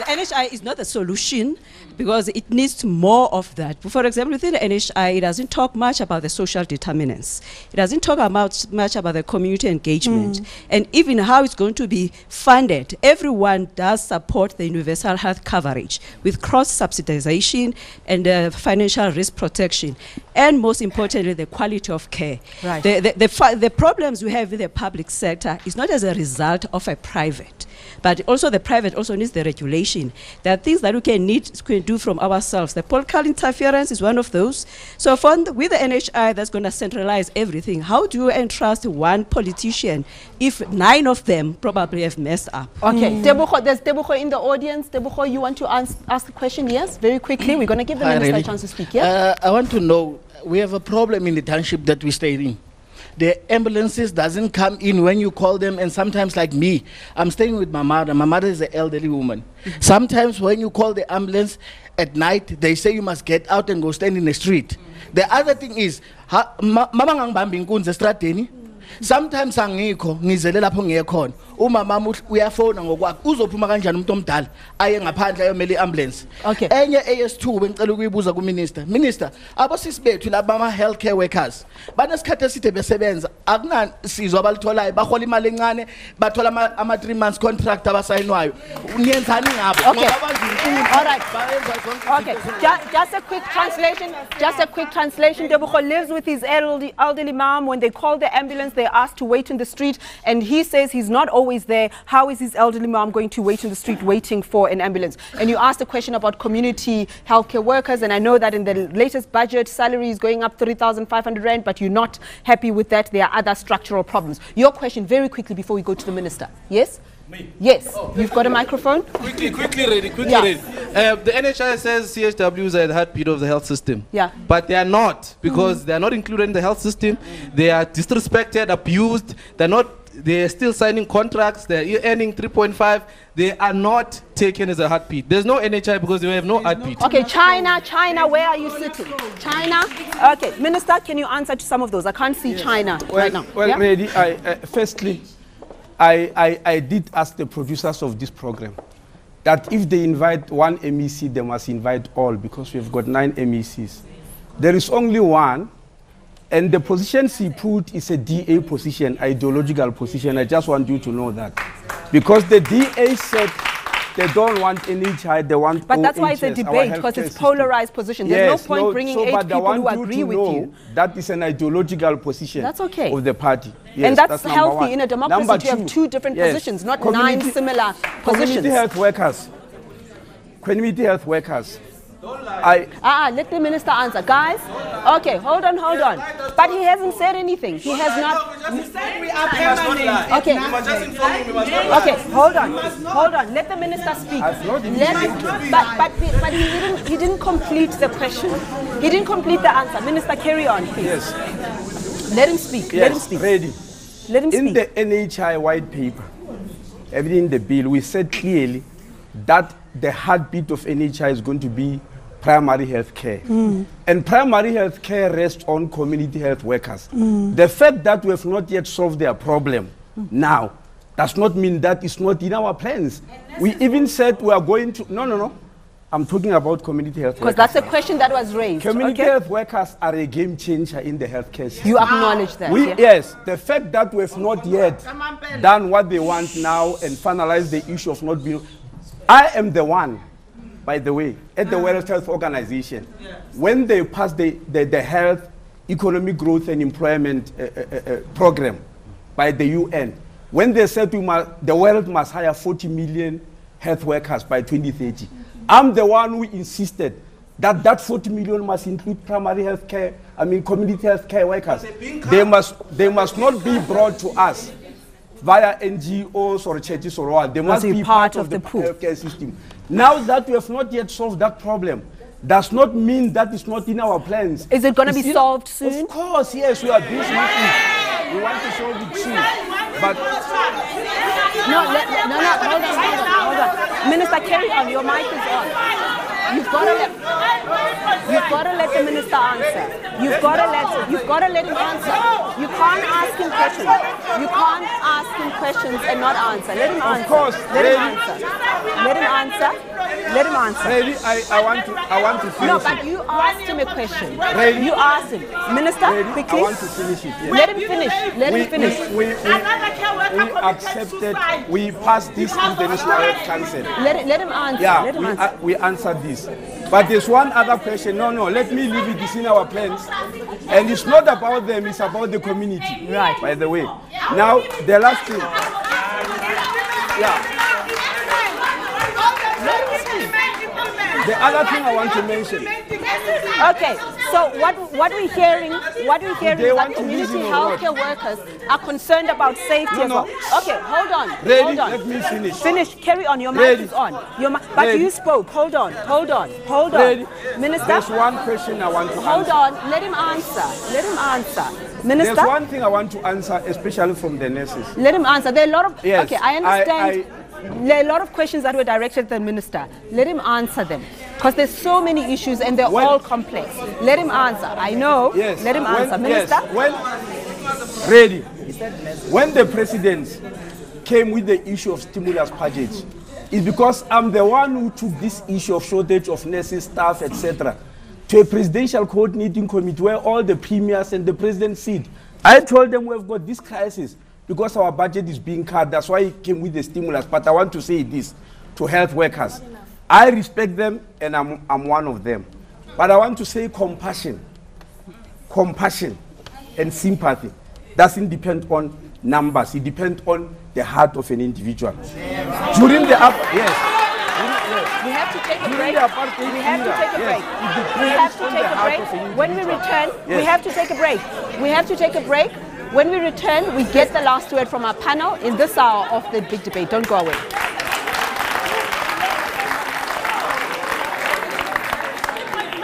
NHI is not the solution, because it needs more of that. For example, within the NHI, it doesn't talk much about the social determinants. It doesn't talk much about the community engagement, and even how it's going to be funded. Everyone does support the universal health coverage with cross-subsidization and financial risk protection, and most importantly, the quality of care. Right. The problems we have in the public sector is not as a result of a private, but also the private also needs the regulation. There are things that we can do from ourselves. The political interference is one of those. So with the NHI that's going to centralize everything, how do you entrust one politician if 9 of them probably have messed up? Okay, Tebucho, there's Tebucho in the audience. Tebucho, you want to ask the question? Yes, very quickly. We're going to give the minister a chance to speak. Yeah? I want to know, we have a problem in the township that we stay in. The ambulances doesn't come in when you call them, and sometimes, like me, I'm staying with my mother. My mother is an elderly woman. Sometimes when you call the ambulance at night, they say you must get out and go stand in the street. The other thing is, sometimes angikho ngizele lapho ngiyekhona umama uyafona ngokwakhe uzophuma kanjani umuntu omdala aye ngaphandle ayomela iambulance. Okay, enye eyesithuba engicela ukuyibuza ku minister abosisi bethu laba ama healthcare workers banesikhathi eside besebenza akunasizwe abalitholayo bahola imali encane bathola ama 3 months contract abasayinwayo niyenzani ngabo. Okay, all right, okay, just a quick translation. Tebucho lives with his elderly mom. When they call the ambulance, they're asked to wait in the street, and he says he's not always there. How is his elderly mom going to wait in the street waiting for an ambulance? And you asked a question about community healthcare workers, and I know that in the latest budget, salary is going up 3,500 rand, but you're not happy with that. There are other structural problems. Your question, very quickly, before we go to the minister. Yes? Me? Yes. You've got a microphone? Quickly, ready. The NHI says CHWs are the heartbeat of the health system. Yeah. But they are not, because they are not included in the health system. They are disrespected, abused. They're still signing contracts. They're earning 3.5. They are not taken as a heartbeat. There's no NHI because they have no heartbeat. Okay, China, where are you sitting? China? Okay, Minister, can you answer to some of those? I can't see China right now. Well, Reddy, firstly, I did ask the producers of this program that if they invite one MEC, they must invite all, because we've got 9 MECs. There is only one, and the position she put is a DA position, ideological position. I just want you to know that. Because the DA said they don't want NHI, they want But that's why it's a debate, because it's polarized position. There's no point bringing 8 people who agree with you. That is an ideological position of the party. Yes, and that's healthy in a democracy to have 2 different positions, not 9 similar positions. Community health workers. Let the minister answer. Guys, okay, hold on. But he hasn't said anything. He has not. We are permanent. Okay, hold on. Let the minister speak. But he didn't complete the question. He didn't complete the answer. Minister, carry on, please. Yes. Let him speak. Ready. Let him speak. In the NHI white paper, everything in the bill, we said clearly that the heartbeat of NHI is going to be primary health care. And primary health care rests on community health workers. The fact that we have not yet solved their problem now does not mean that it's not in our plans. We even said we are going to... No. I'm talking about community health workers. Because that's a question that was raised. Community health workers are a game changer in the healthcare system. You acknowledge that? Yes. The fact that we have not yet done what they want now and finalized the issue of not being... I am the one, by the way, at the World Health Organization, when they passed the Health, Economic Growth and Employment Program, by the UN when they said the world must hire 40 million health workers by 2030. I'm the one who insisted that 40 million must include primary health care, community health care workers. They must not be brought to us via NGOs or churches or what. They must be part of the healthcare system. Now that we have not yet solved that problem, does not mean that it's not in our plans. Is it going to be solved soon? Of course, yes, we are busy with it. We want to solve it soon. But hold on. Minister, carry on. Your mic is on. You've got to let the minister answer. You've got to let him answer. You can't ask him questions. You can't ask him questions and not answer. Let him answer. Of course. Let him answer. Let him answer. Let him answer. Really, I want to finish. No, but you asked him a question. Really? You asked him. Minister, really? quickly. I want to finish it. Yes. Let him finish. Let him finish. We accepted, we passed this in the National Health Council. Let him answer. Yeah, let him answer. We answered this. But there's one other question. No, let me leave it. It's in our plans. And it's not about them, it's about the community. Right. By the way. Now, the last thing. Yeah. The other thing I want to mention. Okay, so what we're hearing is that community healthcare workers are concerned about safety as well. Okay, hold on. Really? Hold on. Let me finish. Finish. Carry on. Your mic really? Is on. But you spoke. Hold on. Really? Minister. There's one question I want to answer. Hold on. Let him answer. Minister. There's one thing I want to answer, especially from the nurses. Let him answer. There are a lot of. Yes, okay, I understand. There are a lot of questions that were directed at the minister. Let him answer them. Because there's so many issues and they're all complex. Let him answer. I know. Yes. Let him answer. Minister? Yes. Ready. When the president came with the issue of stimulus package, it's because I'm the one who took this issue of shortage of nurses, staff, etc. to a presidential coordinating committee where all the premiers and the president sit. I told them we've got this crisis because our budget is being cut. That's why it came with the stimulus. But I want to say this to health workers. I respect them and I'm one of them. But I want to say compassion and sympathy doesn't depend on numbers. It depends on the heart of an individual. During the we have to take a break. When we return, we have to take a break. When we return, we get the last word from our panel in this hour of the big debate. Don't go away.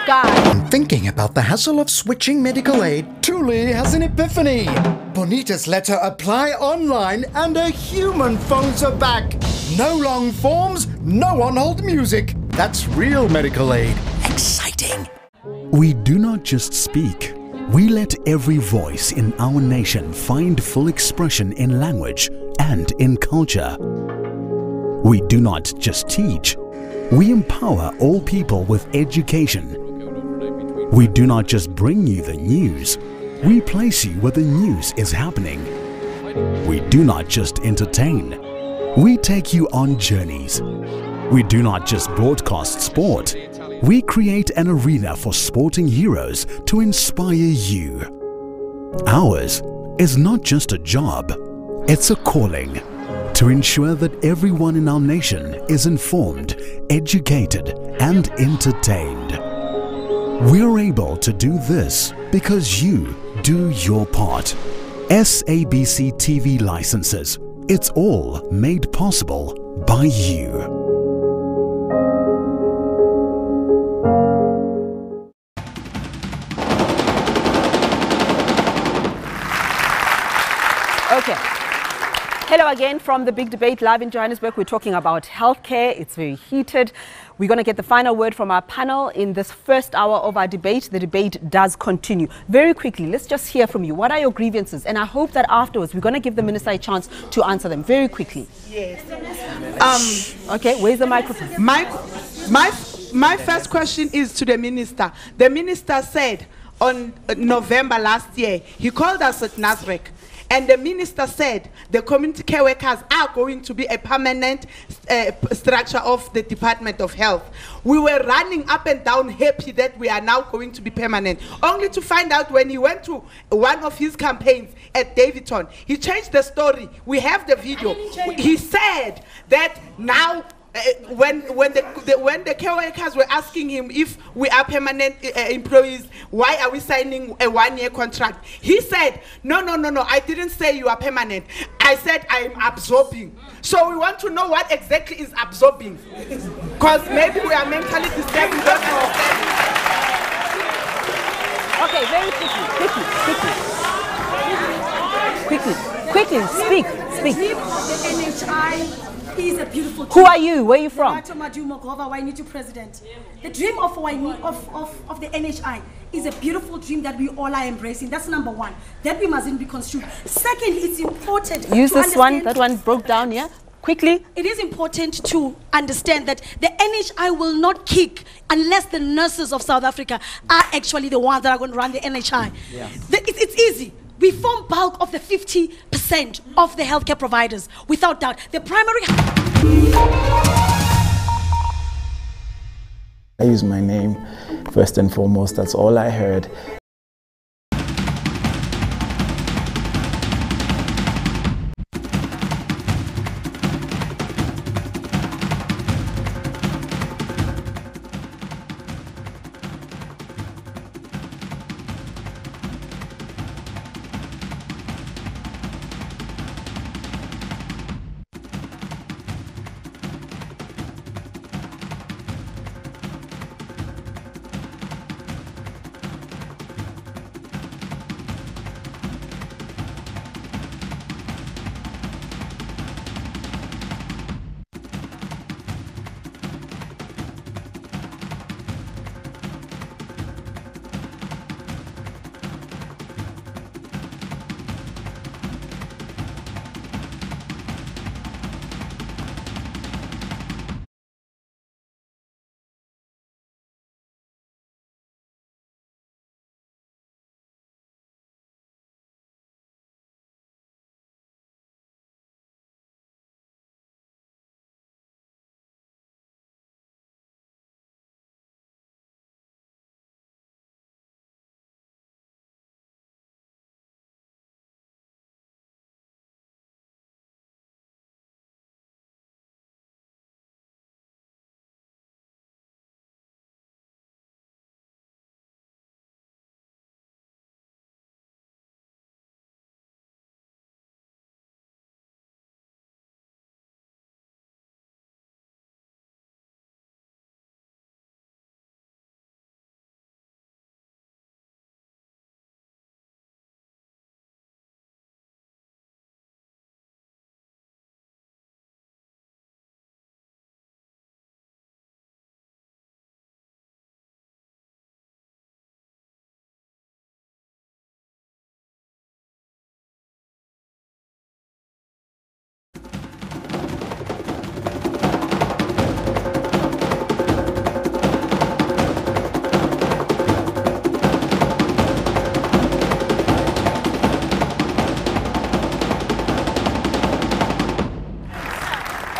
When thinking about the hassle of switching medical aid, Tuli has an epiphany. Bonita's let her apply online and her human phones her back. No long forms, no on-hold music. That's real medical aid. Exciting. We do not just speak. We let every voice in our nation find full expression in language and in culture. We do not just teach. We empower all people with education. We do not just bring you the news, we place you where the news is happening. We do not just entertain, we take you on journeys. We do not just broadcast sport, we create an arena for sporting heroes to inspire you. Ours is not just a job, it's a calling to ensure that everyone in our nation is informed, educated, and entertained. We're able to do this because you do your part. SABC TV licenses. It's all made possible by you. Okay. Hello again from the big debate live in Johannesburg. We're talking about healthcare. It's very heated. We're going to get the final word from our panel in this first hour of our debate. The debate does continue. Very quickly, let's just hear from you. What are your grievances? And I hope that afterwards we're going to give the minister a chance to answer them very quickly. Yes. Okay, where's the microphone? My first question is to the minister. The minister said on November last year, he called us at Nasrec And the minister said the community care workers are going to be a permanent structure of the Department of Health. We were running up and down happy that we are now going to be permanent, only to find out when he went to one of his campaigns at Davidson, he changed the story. We have the video. He said that now when the care workers were asking him if we are permanent employees, why are we signing a 1-year contract? He said, no, I didn't say you are permanent. I said I am absorbing. So we want to know what exactly is absorbing. Because maybe we are mentally disturbed. We don't understand. Okay, very quickly, speak. The dream of the NHI is a beautiful dream. Who are you? Where are you from? President. The dream of the NHI is a beautiful dream that we all are embracing. That's number one. That we mustn't be construed. Second, it's important Use to this one. That one broke down, yeah? Quickly. It is important to understand that the NHI will not kick unless the nurses of South Africa are actually the ones that are going to run the NHI. Yeah. It's easy. We form bulk of the 50% of the healthcare providers, without doubt. The primary... I use my name first and foremost. That's all I heard.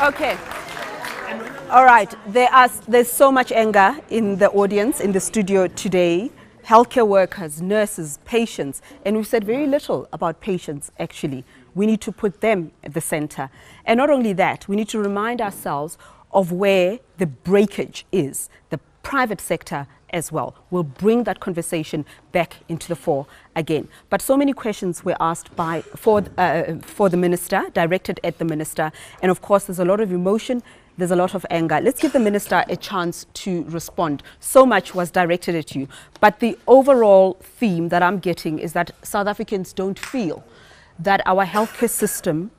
Okay. All right. There's so much anger in the audience, in the studio today. Healthcare workers, nurses, patients, and we've said very little about patients, actually. We need to put them at the center. And not only that, we need to remind ourselves of where the breakage is. The private sector as well will bring that conversation back into the fore again. But so many questions were asked for the minister, directed at the minister, and of course there's a lot of emotion, there's a lot of anger. Let's give the minister a chance to respond. So much was directed at you, but the overall theme that I'm getting is that South Africans don't feel that our healthcare system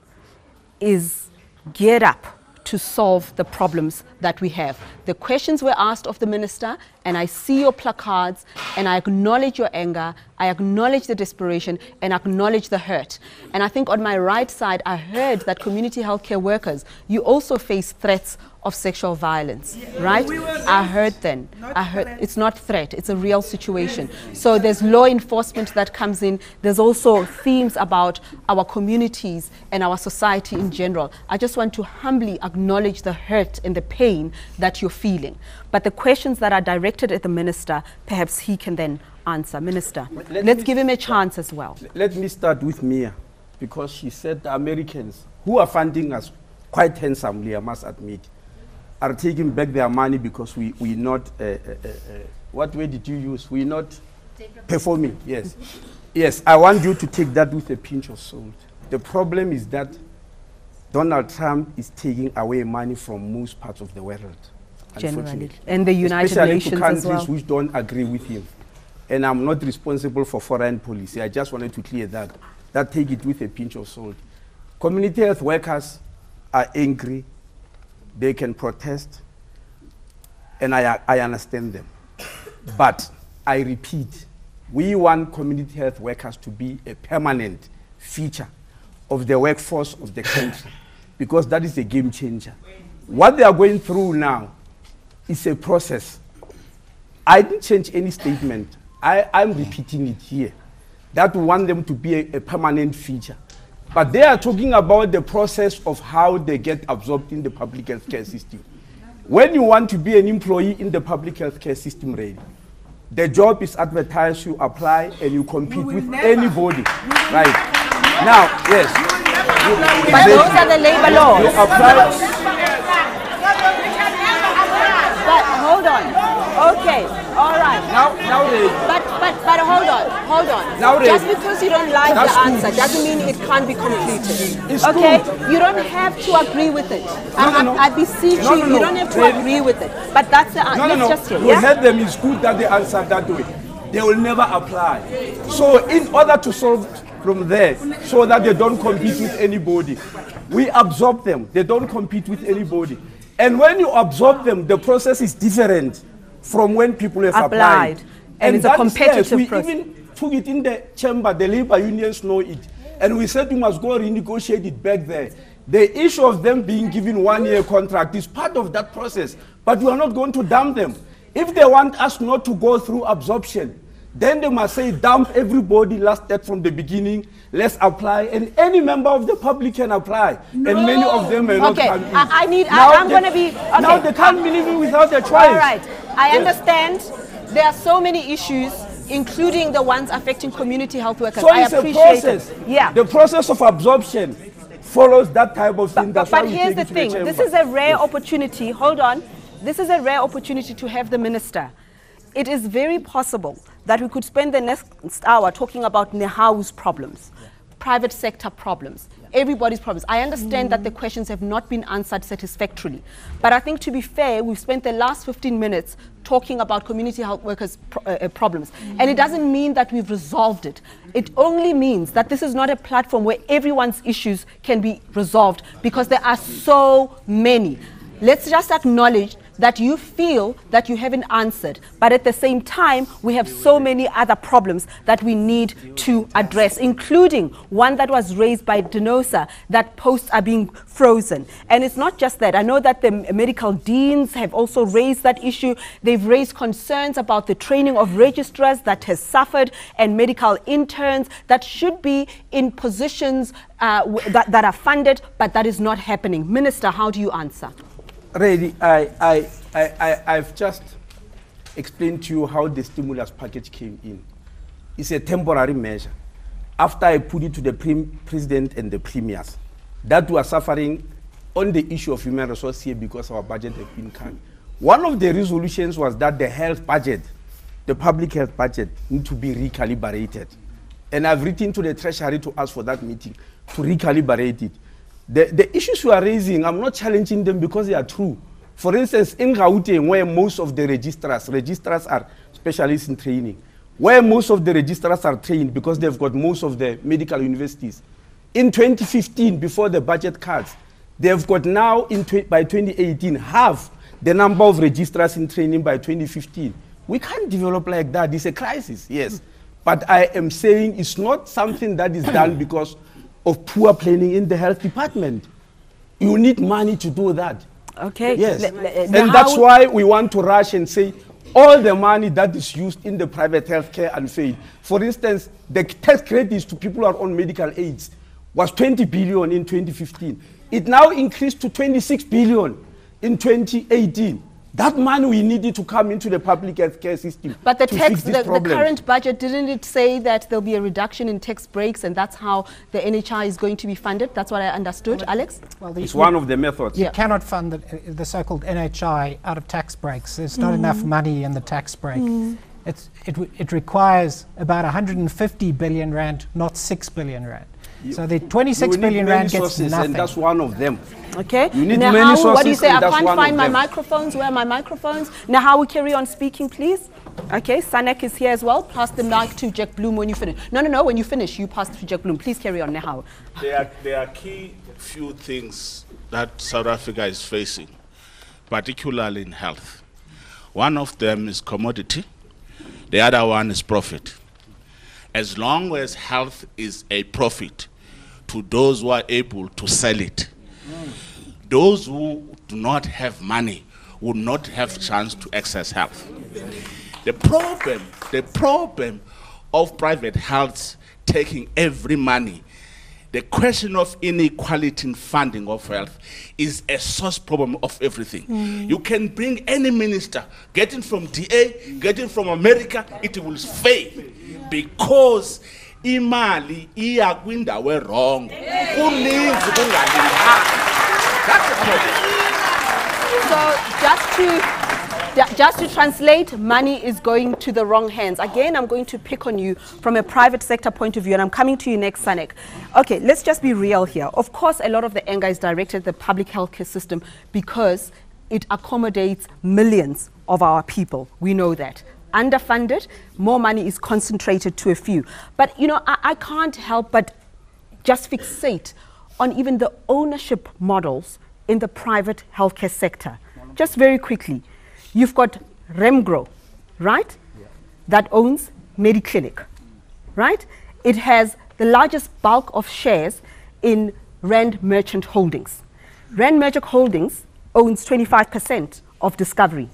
is geared up to solve the problems that we have. The questions were asked of the minister, and I see your placards, and I acknowledge your anger, I acknowledge the desperation and acknowledge the hurt. And I think on my right side, I heard that community healthcare workers, you also face threats of sexual violence, right? I heard then. I heard it's not threat, it's a real situation. So there's law enforcement that comes in. There's also themes about our communities and our society in general. I just want to humbly acknowledge the hurt and the pain that you're feeling. But the questions that are directed at the minister, perhaps he can then answer. Minister, let's give him a chance as well. Let me start with Mia, because she said the Americans, who are funding us quite handsomely, I must admit, are taking back their money because we not, what way did you use? We're not performing, yes. Yes, I want you to take that with a pinch of salt. The problem is that Donald Trump is taking away money from most parts of the world. Generally. And the United Nations to countries as well. which don't agree with him. And I'm not responsible for foreign policy. I just wanted to clear that. That take it with a pinch of salt. Community health workers are angry. They can protest. And I understand them. But I repeat, we want community health workers to be a permanent feature of the workforce of the country, because that is a game changer. What they are going through now is a process. I didn't change any statement. I'm repeating it here, that we want them to be a permanent feature. But they are talking about the process of how they get absorbed in the public healthcare system. When you want to be an employee in the public healthcare system, really, the job is advertised, you apply, and you compete with anybody. Right. Now, yes. But those are the labor laws. You apply. But hold on. Okay, all right. Now they. But hold on. Now just because you don't like the answer doesn't mean it can't be completed. Okay? You don't have to agree with it. I beseech you, you don't have to agree with it. But that's the answer. No. Just hear. We heard them, it's good that they answered that way. They will never apply. So in order to solve from there, so that they don't compete with anybody, we absorb them. They don't compete with anybody. And when you absorb them, the process is different from when people have applied. And it's a competitive process. We even took it in the chamber, the labor unions know it. And we said we must go renegotiate it back there. The issue of them being given 1-year contract is part of that process, but we are not going to dump them. If they want us not to go through absorption, then they must say dump everybody, let's start from the beginning, let's apply, and any member of the public can apply. No. And many of them may not come in. I'm going to be... Okay. Now they can't be living without a choice. All right, I understand. There are so many issues, including the ones affecting community health workers. So it's a process. Yeah. The process of absorption follows that type of thing. But here's the thing. This is a rare opportunity. Hold on. This is a rare opportunity to have the minister. It is very possible that we could spend the next hour talking about Nehau's problems, private sector problems, everybody's problems. I understand that the questions have not been answered satisfactorily. But I think, to be fair, we've spent the last 15 minutes talking about community health workers' problems. And it doesn't mean that we've resolved it. It only means that this is not a platform where everyone's issues can be resolved, because there are so many. Let's just acknowledge that you feel that you haven't answered, but at the same time, we have so many other problems that we need to address, including one that was raised by Denosa, that posts are being frozen. And it's not just that. I know that the medical deans have also raised that issue. They've raised concerns about the training of registrars that has suffered, and medical interns that should be in positions that are funded, but that is not happening. Minister, how do you answer? Really, I've just explained to you how the stimulus package came in. It's a temporary measure. After I put it to the president and the premiers, that we are suffering on the issue of human resource here because our budget has been cut. One of the resolutions was that the health budget, the public health budget, need to be recalibrated. And I've written to the Treasury to ask for that meeting to recalibrate it. The issues you are raising, I'm not challenging them because they are true. For instance, in Gauteng, where most of the registrars are specialists in training, where most of the registrars are trained because they've got most of the medical universities. In 2015, before the budget cuts, they've got now, by 2018, half the number of registrars in training by 2015. We can't develop like that. It's a crisis, yes. But I am saying it's not something that is done because of poor planning in the health department. You need money to do that. Okay. Yes. And that's why we want to rush and say all the money that is used in the private healthcare unfair. For instance, the tax credits to people who are on medical aids was 20 billion in 2015. It now increased to 26 billion in 2018. That money we needed to come into the public healthcare system. But the to tax, fix this the problem. current budget, didn't it say that there'll be a reduction in tax breaks and that's how the NHI is going to be funded? That's what I understood, Alex? Well, it's one of the methods. You cannot fund the so-called NHI out of tax breaks. There's not enough money in the tax break. It requires about 150 billion rand, not 6 billion rand. So the 26 billion rand gets nothing. And that's one of them. Okay. You need now, many sources, what do you say? I that's can't one find of my them. microphones. Where are my microphones? Now, how we carry on speaking, please? Okay, Sanek is here as well. Pass the mic to Jack Bloom when you finish. No, when you finish, you pass to Jack Bloom. Please carry on now. There are key few things that South Africa is facing, particularly in health. One of them is commodity. The other one is profit. As long as health is a profit to those who are able to sell it, those who do not have money will not have chance to access health. The problem of private health taking every money, the question of inequality in funding of health is a source problem of everything. You can bring any minister, getting from DA, getting from America, it will fail because imali iyakwindawo wrong. Kuninzi kungalingani. That's the problem. So just to translate, money is going to the wrong hands. Again, I'm going to pick on you from a private sector point of view, and I'm coming to you next, Sanek. Okay, let's just be real here. Of course, a lot of the anger is directed at the public healthcare system because it accommodates millions of our people. We know that. Underfunded, more money is concentrated to a few. But, you know, I can't help but just fixate on even the ownership models in the private healthcare sector. Just very quickly, you've got Remgro, right? Yeah. That owns Mediclinic, right? It has the largest bulk of shares in Rand Merchant Holdings. Rand Merchant Holdings owns 25% of Discovery,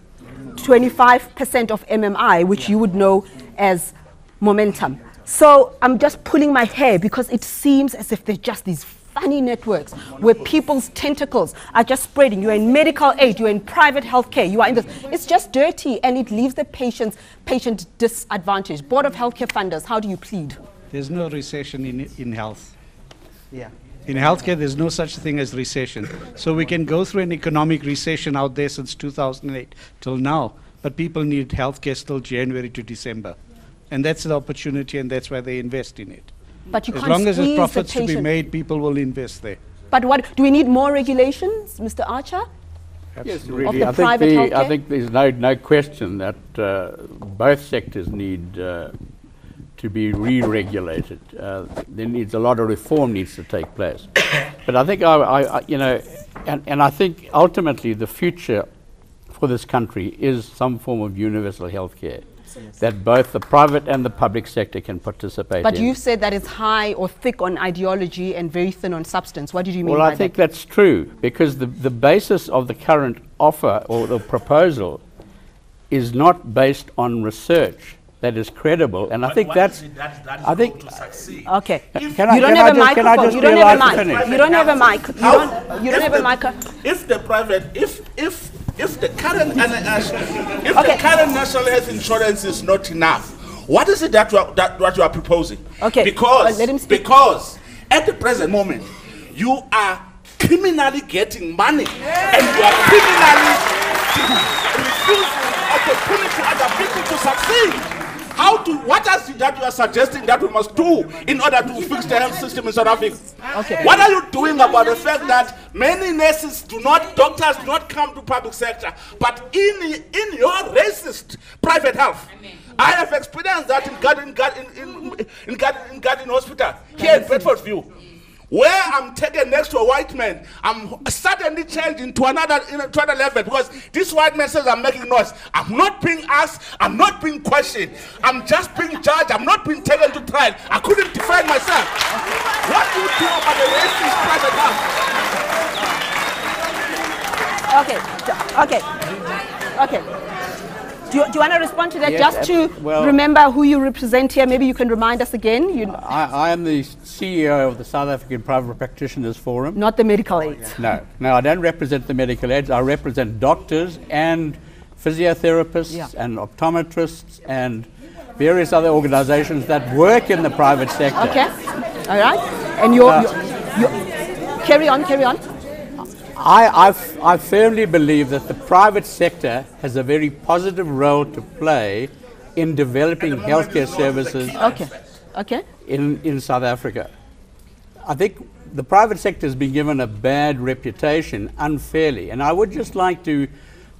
25% of MMI, which you would know as Momentum. So I'm just pulling my hair because it seems as if there's just these funny networks where people's tentacles are just spreading. You're in medical aid, you're in private healthcare, you are in this. It's just dirty and it leaves the patient disadvantaged. Board of Healthcare Funders, how do you plead? There's no recession in health. Yeah. In healthcare, there's no such thing as recession. So we can go through an economic recession out there since 2008 till now, but people need healthcare still January to December. And that's the opportunity, and that's why they invest in it. But you as can't long as there's squeeze profits the to be patient. made, people will invest there. But what, do we need more regulations, Mr. Archer? Yes, Of really. the private healthcare? I think there's no question that both sectors need to be re-regulated. There needs a lot of reform needs to take place. But I think I think ultimately the future for this country is some form of universal health care that both the private and the public sector can participate But in. you've said that it's high or thick on ideology and very thin on substance. What did you mean by Well, that? I think that's true because the basis of the current offer or the proposal is not based on research that is credible, and I think that's. I think. Okay. You don't have a microphone. You don't have a mic. You don't have a mic. You don't have a mic. If the private, if the current the current national health insurance is not enough, what is it that you are proposing? Okay. Because at the present moment, you are criminally getting money, and you are criminally refusing opportunity to other people to succeed. What is it that you are suggesting that we must do in order to fix the health system in South Africa? Okay. What are you doing about the fact that many doctors do not come to public sector, but in your racist private health? I have experienced that in Garden Hospital here in Bedford View. where I'm taken next to a white man, I'm suddenly changing to another level because this white man says I'm making noise. I'm not being asked, I'm not being questioned, I'm just being judged, I'm not being taken to trial. I couldn't defend myself. What do you do about the racist private house? Okay. Do you want to respond to that? Yes, just to remember who you represent here? Maybe you can remind us again. I am the CEO of the South African Private Practitioners Forum. Not the medical aids. No, I don't represent the medical aids. I represent doctors and physiotherapists and optometrists and various other organizations that work in the private sector. Okay, all right. And you carry on. I firmly believe that the private sector has a very positive role to play in developing healthcare services in South Africa. I think the private sector has been given a bad reputation unfairly, and I would just like to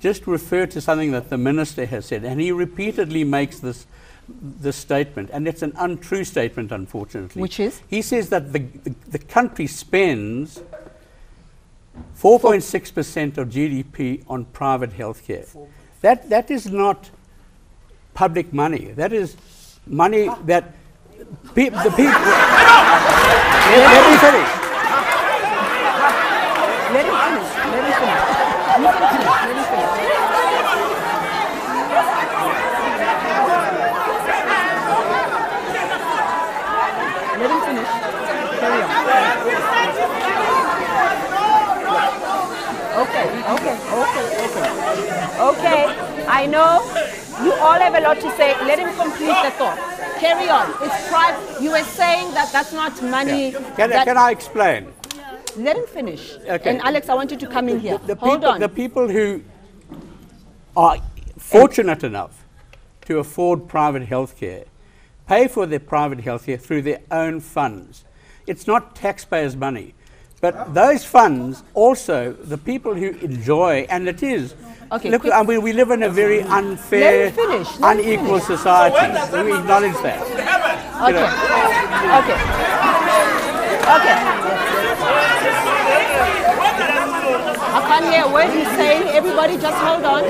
refer to something that the minister has said, and he repeatedly makes this statement, and it's an untrue statement, unfortunately. Which is? He says that the country spends 4.6% of GDP on private healthcare. That is not public money. That is money that the people. Let me finish. Let him finish. Carry on. Okay, I know you all have a lot to say. Let him complete the thought. Carry on. It's private. You were saying that that's not money. Yeah. Can I explain? Let him finish. Okay. And Alex, I want you to come in here. The people who are fortunate enough to afford private healthcare pay for their private healthcare through their own funds. It's not taxpayers' money. But those funds also, the people who enjoy, and it is, look, I mean, we live in a very unfair, unequal society. We acknowledge that. I can't hear a word he's saying. Everybody just hold on.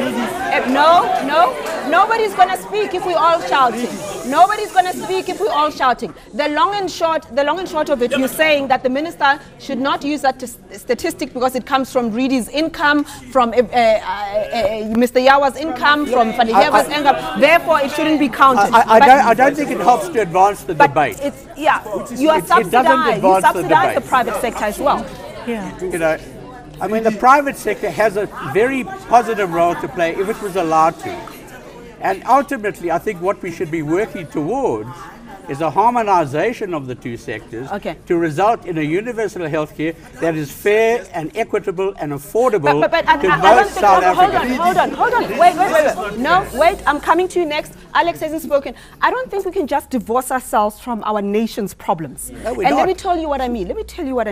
Nobody's going to speak if we're all shouting. Nobody's going to speak if we're all shouting. The long and short of it, you're saying that the minister should not use that statistic because it comes from Reedy's income, from Mr. Yawa's income, from Faniheva's income. Therefore, it shouldn't be counted. I don't think it helps to advance the debate. You are subsidized. You subsidize the private sector as well. You know, I mean, the private sector has a very positive role to play if it was allowed to. And ultimately, I think what we should be working towards is a harmonization of the two sectors to result in a universal healthcare that is fair and equitable and affordable to most South Africans. Hold on. Wait. No, wait, I'm coming to you next. Alex hasn't spoken. I don't think we can just divorce ourselves from our nation's problems. No, we're not. Let me tell you what I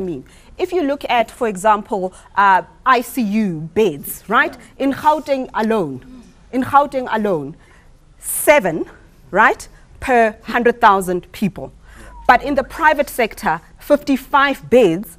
mean. If you look at, for example, ICU beds, right? In Gauteng alone, 7, right, per 100,000 people. But in the private sector, 55 beds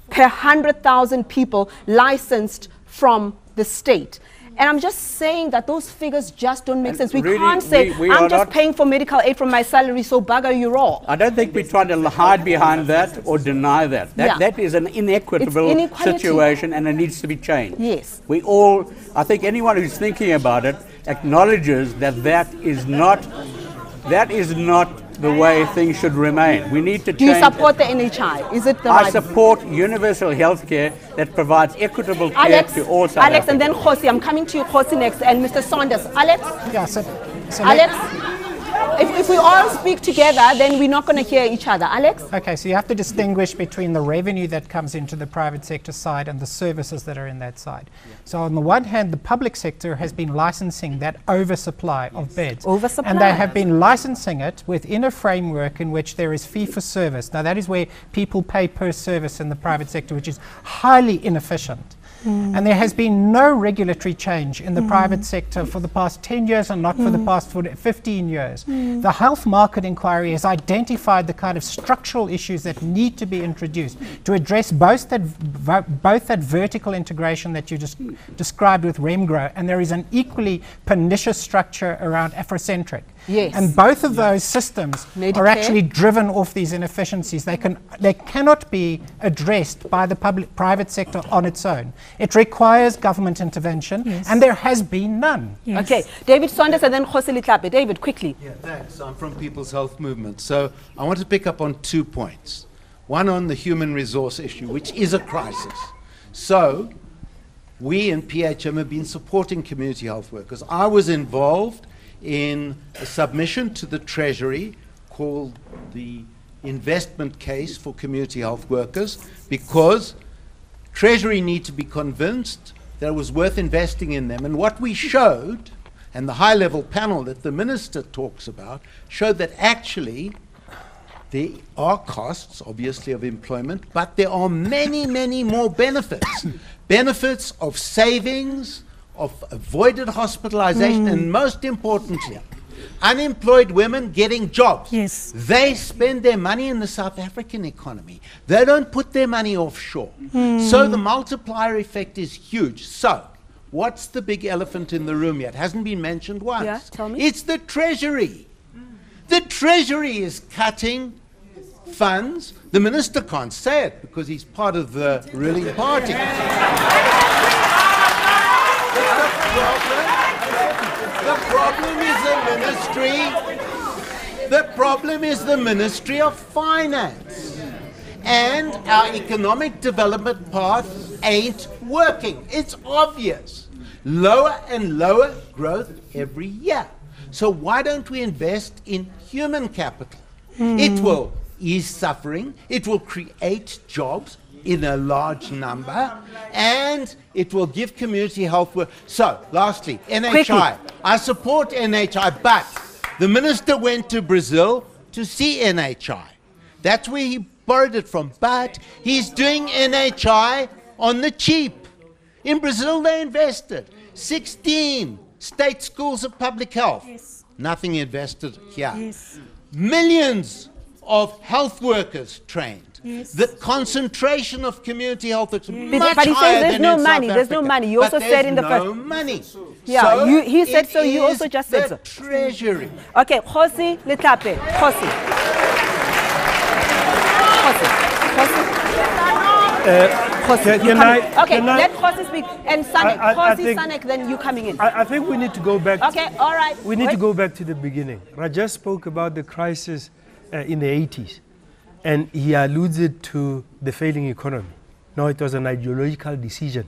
per 100,000 people licensed from the state. And I'm just saying that those figures just don't make sense. We can't say, I'm just paying for medical aid from my salary, so bugger you all. I don't think we're trying to hide behind that or deny that. That is an inequitable situation and it needs to be changed. Yes. We all, I think anyone who's thinking about it acknowledges that that is not the way things should remain. We need to change. Do you support the NHI? Is it the right? I support universal health care that provides equitable care to all South Alex, Africans. and then Khosi. I'm coming to you, Khosi, next, and Mr. Saunders. Alex? Yeah, so Alex, if we all speak together, then we're not going to hear each other. Alex? Okay, so you have to distinguish between the revenue that comes into the private sector side and the services that are in that side. So on the one hand, the public sector has been licensing that oversupply of beds. And they have been licensing it within a framework in which there is fee for service. Now that is where people pay per service in the private sector, which is highly inefficient. And there has been no regulatory change in the private sector for the past 10 years and not for the past 15 years. The health market inquiry has identified the kind of structural issues that need to be introduced to address both that vertical integration that you just described with Remgro, and there is an equally pernicious structure around Afrocentric. Yes. And both of those systems are actually driven off these inefficiencies. They cannot be addressed by the private sector on its own. It requires government intervention, and there has been none. Okay, David Saunders and then Jose Litlape. David, quickly. Yeah, thanks. I'm from People's Health Movement. So I want to pick up on 2 points. One on the human resource issue, which is a crisis. So we in PHM have been supporting community health workers. I was involved in a submission to the Treasury called the investment case for community health workers, because Treasury need to be convinced that it was worth investing in them. And what we showed, and the high-level panel that the Minister talks about, showed that actually there are costs, obviously, of employment, but there are many, many more benefits. Benefits of savings, of avoided hospitalization, and most importantly, unemployed women getting jobs. Yes. They spend their money in the South African economy. They don't put their money offshore. So the multiplier effect is huge. So what's the big elephant in the room yet? Hasn't been mentioned once. Yeah, tell me. It's the Treasury. The Treasury is cutting funds. The Minister can't say it because he's part of the ruling party. The problem is the ministry. The problem is the Ministry of Finance. And our economic development path ain't working. It's obvious. Lower and lower growth every year. So why don't we invest in human capital? It will ease suffering. It will create jobs in a large number, and it will give community health work. So, lastly, NHI. I support NHI, but the Minister went to Brazil to see NHI. That's where he borrowed it from, but he's doing NHI on the cheap. In Brazil, they invested 16 state schools of public health. Nothing invested here. Millions of health workers trained. The concentration of community health is much but he higher says there's than no in money. South There's no Africa. money. You also But said in the there's first. no money. Yeah, So he said so. You it also just said so. is the Treasury. Okay, Jose Litlape. Jose. Okay, let Jose speak. And Sanek. Jose, Sanek, then you coming in. I think we need to go back. Okay, all right. We need to go back to the beginning. Rajesh spoke about the crisis in the 80s, and he alluded to the failing economy. No, it was an ideological decision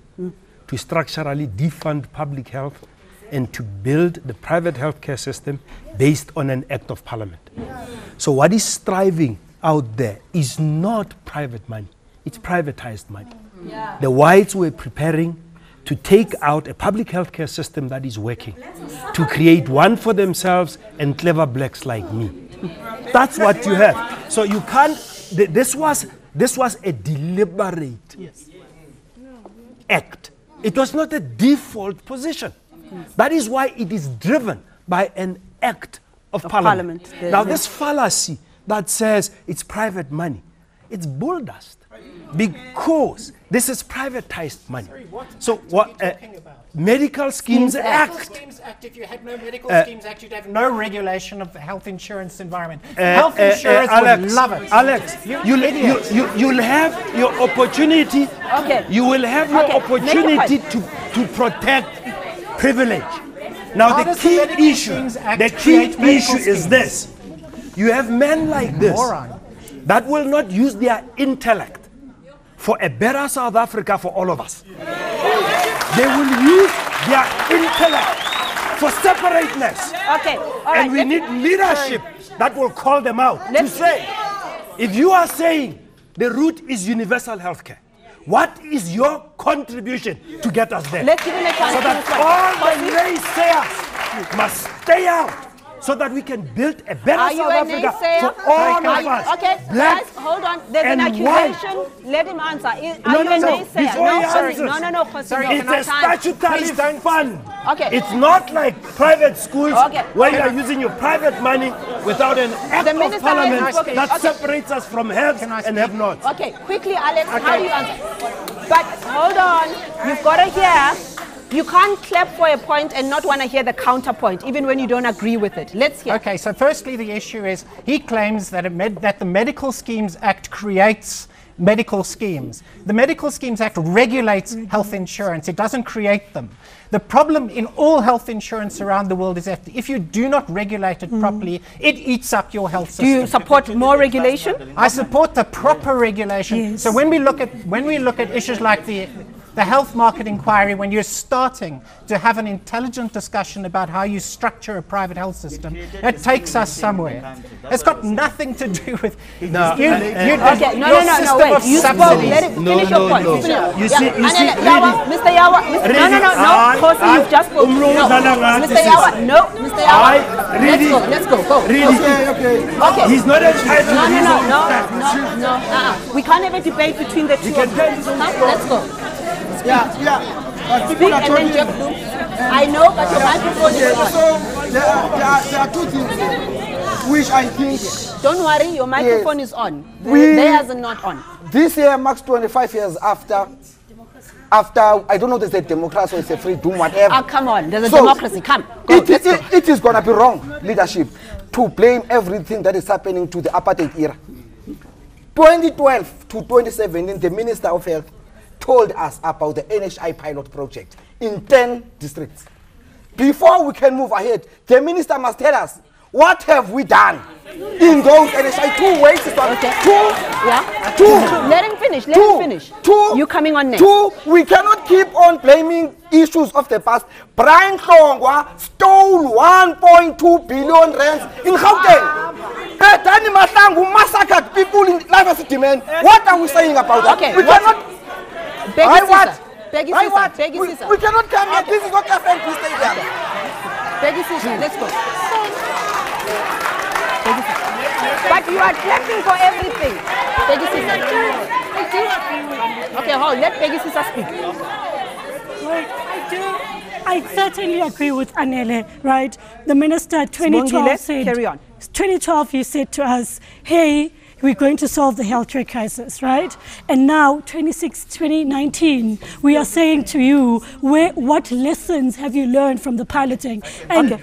to structurally defund public health and to build the private healthcare system based on an act of parliament. So what is striving out there is not private money, it's privatized money. The whites were preparing to take out a public healthcare system that is working, to create one for themselves and clever blacks like me. That's what you have. So you can't, this was a deliberate act. It was not a default position. That is why it is driven by an act of parliament. Now this fallacy that says it's private money, it's bull dust. Because this is privatized money. So what? Medical Schemes Act. If you had no Medical Schemes Act, you'd have no regulation of the health insurance environment. Health insurance would love it. Alex, you'll have your opportunity. Okay. You will have your opportunity to protect privilege. Now the key issue is this: you have men like this that will not use their intellect for a better South Africa for all of us. They will use their intellect for separateness. Okay, all right. And we need leadership that will call them out to say, if you are saying the route is universal healthcare, what is your contribution to get us there? Let's give him a chance. So that all the naysayers must stay out, so that we can build a better Are you South a Africa naysayer? for all of us. Okay, Black guys, hold on. There's an and white. accusation. Let him answer. Are No, you no, a no. naysayer? Before No, he sorry. answers. No, Khosi, Sorry, no, it's no a time. statutory fund. Okay. It's not like private schools Okay. where you are using your private money without an act of minister parliament has spoken. that Okay. separates us from haves and have-nots. Okay, quickly, Alex, how do you answer? But hold on. You've got to hear. You can't clap for a point and not want to hear the counterpoint, even when you don't agree with it. Let's hear. Okay, so firstly, the issue is he claims that, that the Medical Schemes Act creates medical schemes. The Medical Schemes Act regulates health insurance. It doesn't create them. The problem in all health insurance around the world is that if you do not regulate it properly, it eats up your health system. Do you support more regulation? I support the proper regulation. Yes. So when we look at issues like the health market inquiry, when you're starting to have an intelligent discussion about how you structure a private health system, it takes us somewhere. It's got nothing to do with Okay, no, wait. You spoke. Let it finish your point. You see, Yawa, Mr. Yawa, no, Khosi, you've just spoken. Mr. Yawa, no, Mr. Yawa. Let's go. Okay. He's not entitled. No. We can't have a debate between the two of them. Let's go. Yeah. Speak and then Jeff Bloom. I know, but your microphone is on. So there are two things here, which I think. Don't worry, your microphone is on. Theirs are not on. This year marks 25 years after I don't know if it's a democracy or it's a freedom, whatever. Ah, come on, there's a democracy. Come. It is going to be wrong leadership to blame everything that is happening to the apartheid era. 2012 to 2017, the Minister of Health told us about the NHI pilot project in 10 districts. Before we can move ahead, the minister must tell us, what have we done in those NHI 2 ways? Let him finish. You coming on next. 2, we cannot keep on blaming issues of the past. Brian Hlongwa stole 1.2 billion rands in Gauteng. Petani Mahlangu massacred people in life demand. What are we saying about that? Okay, we cannot. Peggy Sisa. We cannot come here. This is not FNP Stadium. Peggy Sisa, let's go. But you are clapping for everything. Peggy Sisa. Okay, hold. Let Peggy Sisa speak. Well, I certainly agree with Anele, right? The minister 2012 said, carry on. 2012 he said to us, hey, we're going to solve the healthcare crisis, right? And now, 2019, we are saying to you, what lessons have you learned from the piloting? And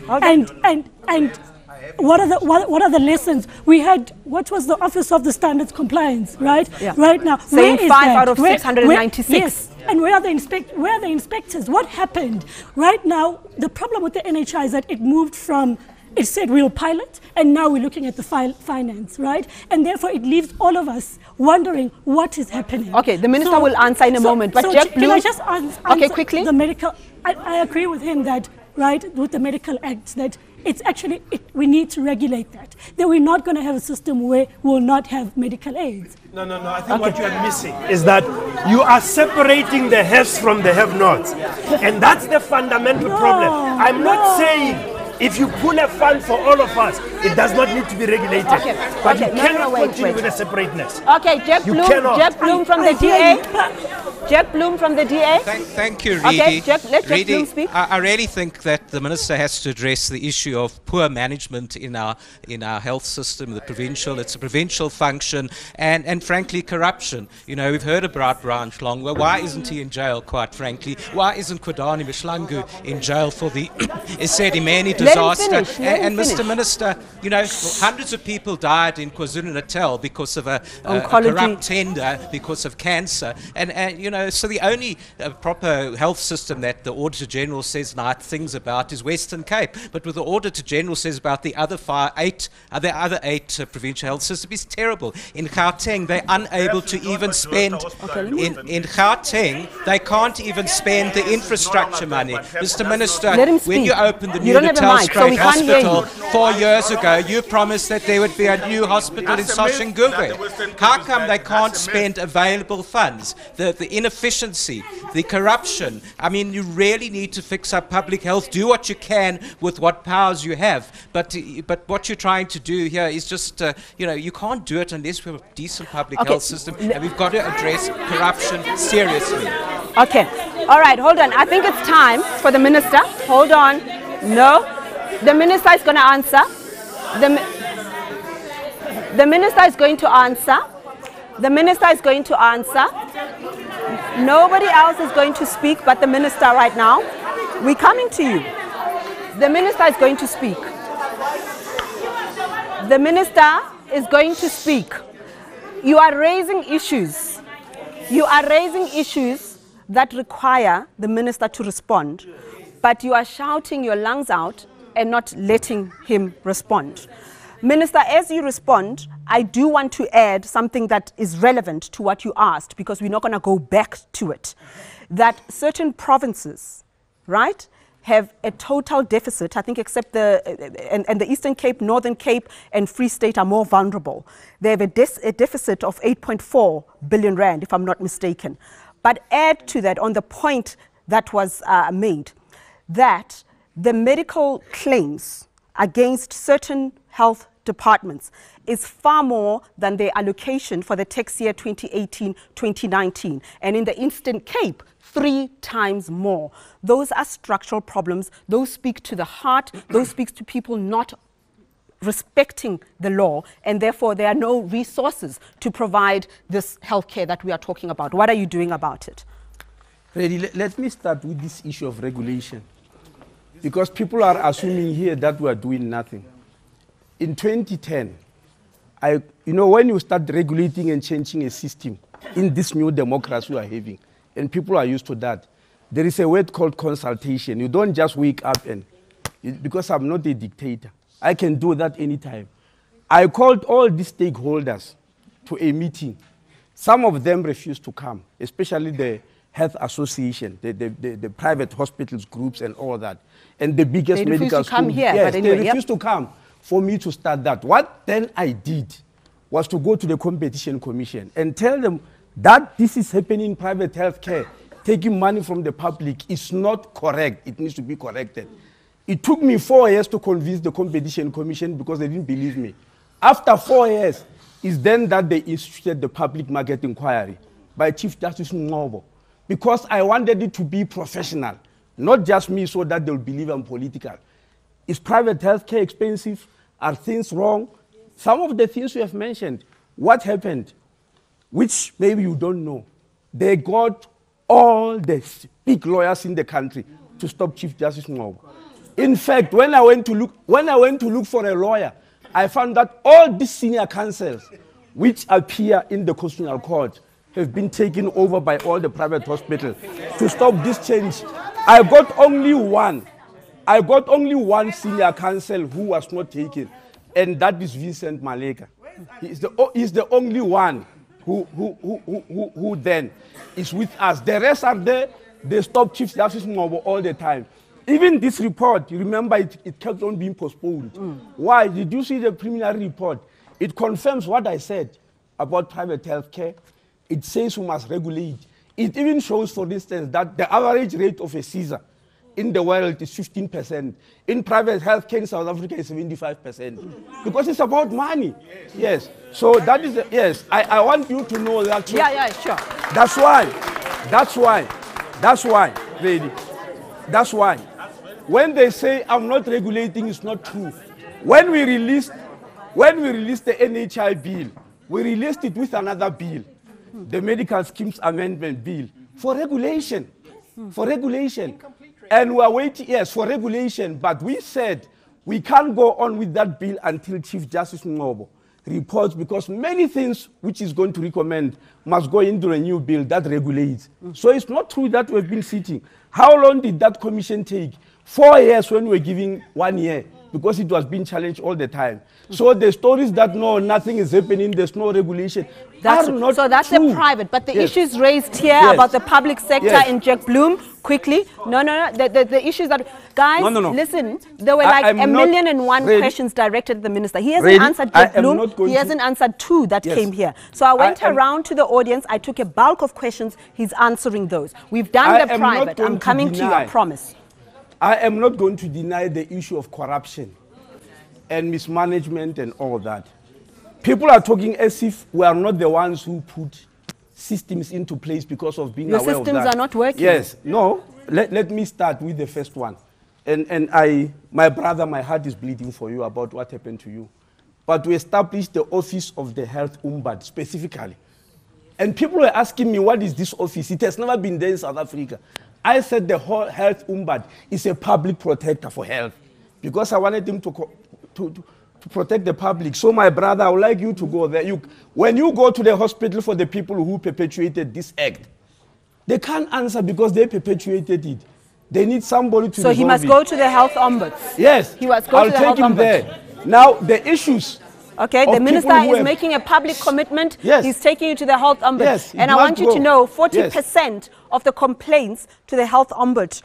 what are the lessons? We had, what was the Office of the Standards Compliance, right? Yeah. Right now, saying where is 5 that? out of 696. Yes. And where are the inspectors? What happened? Right now, the problem with the NHI is that it moved from, it said we'll pilot, and now we're looking at the finance, right? And therefore, it leaves all of us wondering what is happening. Okay, the minister will answer in a moment. But Jeff Bloom, can I just answer okay, quickly? The medical, I agree with him that, right, with the Medical Act, that it's actually, we need to regulate that. That we're not going to have a system where we'll not have medical aids. No. I think what you are missing is that you are separating the haves from the have-nots. And that's the fundamental problem. I'm not saying if you pull a fund for all of us, it does not need to be regulated. But you cannot continue with the separateness. Okay, Jeff Bloom from the DA. Jeff Bloom from the DA. Thank you, Reedy. Okay, let Jeff Bloom speak. I really think that the minister has to address the issue of poor management in our health system, the provincial. It's a provincial function, and frankly, corruption. You know, we've heard about Brian Hlongwa. Why isn't he in jail, quite frankly? Why isn't Kodani Mshlangu in jail for the Esedimeni disaster? And Mr. Minister, you know, hundreds of people died in KwaZulu-Natal because of a corrupt tender, because of cancer. And you know, so the only proper health system that the Auditor General says nice things about is Western Cape. But what the Auditor General says about the other eight provincial health systems is terrible. In Gauteng, they're unable to even spend, in Gauteng, they can't even spend the infrastructure money. Mr. Minister, when you opened the new Natal State Hospital 4 years ago, you promised that there would be a new hospital in Soshanguve. How come they can't spend available funds? The inefficiency, the corruption. I mean, you really need to fix up public health. Do what you can with what powers you have. But what you're trying to do here is just, you know, you can't do it unless we have a decent public health system, and we've got to address corruption seriously. Okay. All right, hold on. I think it's time for the minister. Hold on. No. The minister is going to answer. The minister is going to answer. The minister is going to answer. Nobody else is going to speak but the minister right now. We're coming to you. The minister is going to speak. The minister is going to speak. You are raising issues. You are raising issues that require the minister to respond, but you are shouting your lungs out and not letting him respond. Minister, as you respond, I do want to add something that is relevant to what you asked, because we're not going to go back to it. That certain provinces, right, have a total deficit, I think, except the Eastern Cape, Northern Cape, and Free State are more vulnerable. They have a deficit of 8.4 billion rand, if I'm not mistaken. But add to that, on the point that was made, that the medical claims against certain health departments is far more than their allocation for the tax year 2018-2019. And in the Eastern Cape, 3 times more. Those are structural problems. Those speak to the heart. Those speak to people not respecting the law, and therefore there are no resources to provide this healthcare that we are talking about. What are you doing about it? Let me start with this issue of regulation, because people are assuming here that we are doing nothing. In 2010, when you start regulating and changing a system in this new democracy we are having, and people are used to that, there is a word called consultation. You don't just wake up and, because I'm not a dictator, I can do that anytime. I called all the stakeholders to a meeting. Some of them refused to come, especially the health association, the private hospitals groups and all that. And the biggest medical schools. They refused to come here, yes, but anyway, they refused to come for me to start that. What then I did was to go to the Competition Commission and tell them that this is happening in private healthcare. Taking money from the public is not correct. It needs to be corrected. It took me 4 years to convince the Competition Commission because they didn't believe me. After 4 years, it's then that they instituted the public market inquiry by Chief Justice Ngobo, because I wanted it to be professional, not just me so that they'll believe I'm political. Is private healthcare expensive? Are things wrong? Some of the things you have mentioned, what happened, which maybe you don't know, they got all the big lawyers in the country to stop Chief Justice Ngobo. In fact, when I went to look for a lawyer, I found that all these senior counsels which appear in the Constitutional Court have been taken over by all the private hospitals to stop this change. I got only one senior counsel who was not taken, and that is Vincent Maleka. He's the only one who then is with us. The rest are there. They stop Chief Justice Ngobo all the time. Even this report, you remember, it kept on being postponed. Why? Did you see the preliminary report? It confirms what I said about private health care. It says we must regulate. It even shows, for instance, that the average rate of a seizure in the world is 15%. In private health care in South Africa is 75%. Because it's about money. Yes. So that is, yes, I want you to know that. Yeah, sure. That's why. When they say I'm not regulating, it's not true. When we released the NHI bill, we released it with another bill, the Medical Schemes Amendment Bill, for regulation. And we are waiting, yes, for regulation, but we said we can't go on with that bill until Chief Justice Ngobo reports, because many things which is going to recommend must go into a new bill that regulates. So it's not true that we've been sitting. How long did that commission take? 4 years when we were giving 1 year, because it was being challenged all the time. So the stories that no, nothing is happening, there's no regulation, that's true. the private, but the issues raised here about the public sector in Jack Bloom, quickly. No, the issues that, Guys, No. listen, there were I- like I'm not 1,000,001 ready. questions directed at the minister. He hasn't Ready? answered I Jeff am Bloom. not going He to- hasn't answered 2 that Yes. came here. So I went am- around to the audience. I took a bulk of questions. He's answering those. We've done I the am not private. going I'm to coming to you, I deny. promise. I am not going to deny the issue of corruption and mismanagement and all that. People are talking as if we are not the ones who put systems into place because of being Your aware of that. systems are not working. Yes. No. Let me start with the first one. And my brother, my heart is bleeding for you about what happened to you. But we established the office of the Health Umbad specifically. And people were asking me, what is this office? It has never been there in South Africa. I said the whole Health Umbad is a public protector for health because I wanted him to protect the public. So my brother, I would like you to go there. When you go to the hospital for the people who perpetuated this act, they can't answer because they perpetuated it. They need somebody to So he must go to the health ombuds. Yes. He must go I'll to the take health him ombuds. there. Now, the issues. Okay, of the minister people who is have- making a public commitment. Yes. He's taking you to the health ombuds. Yes, and it I want must you to go. know 40% of the complaints to the health ombuds,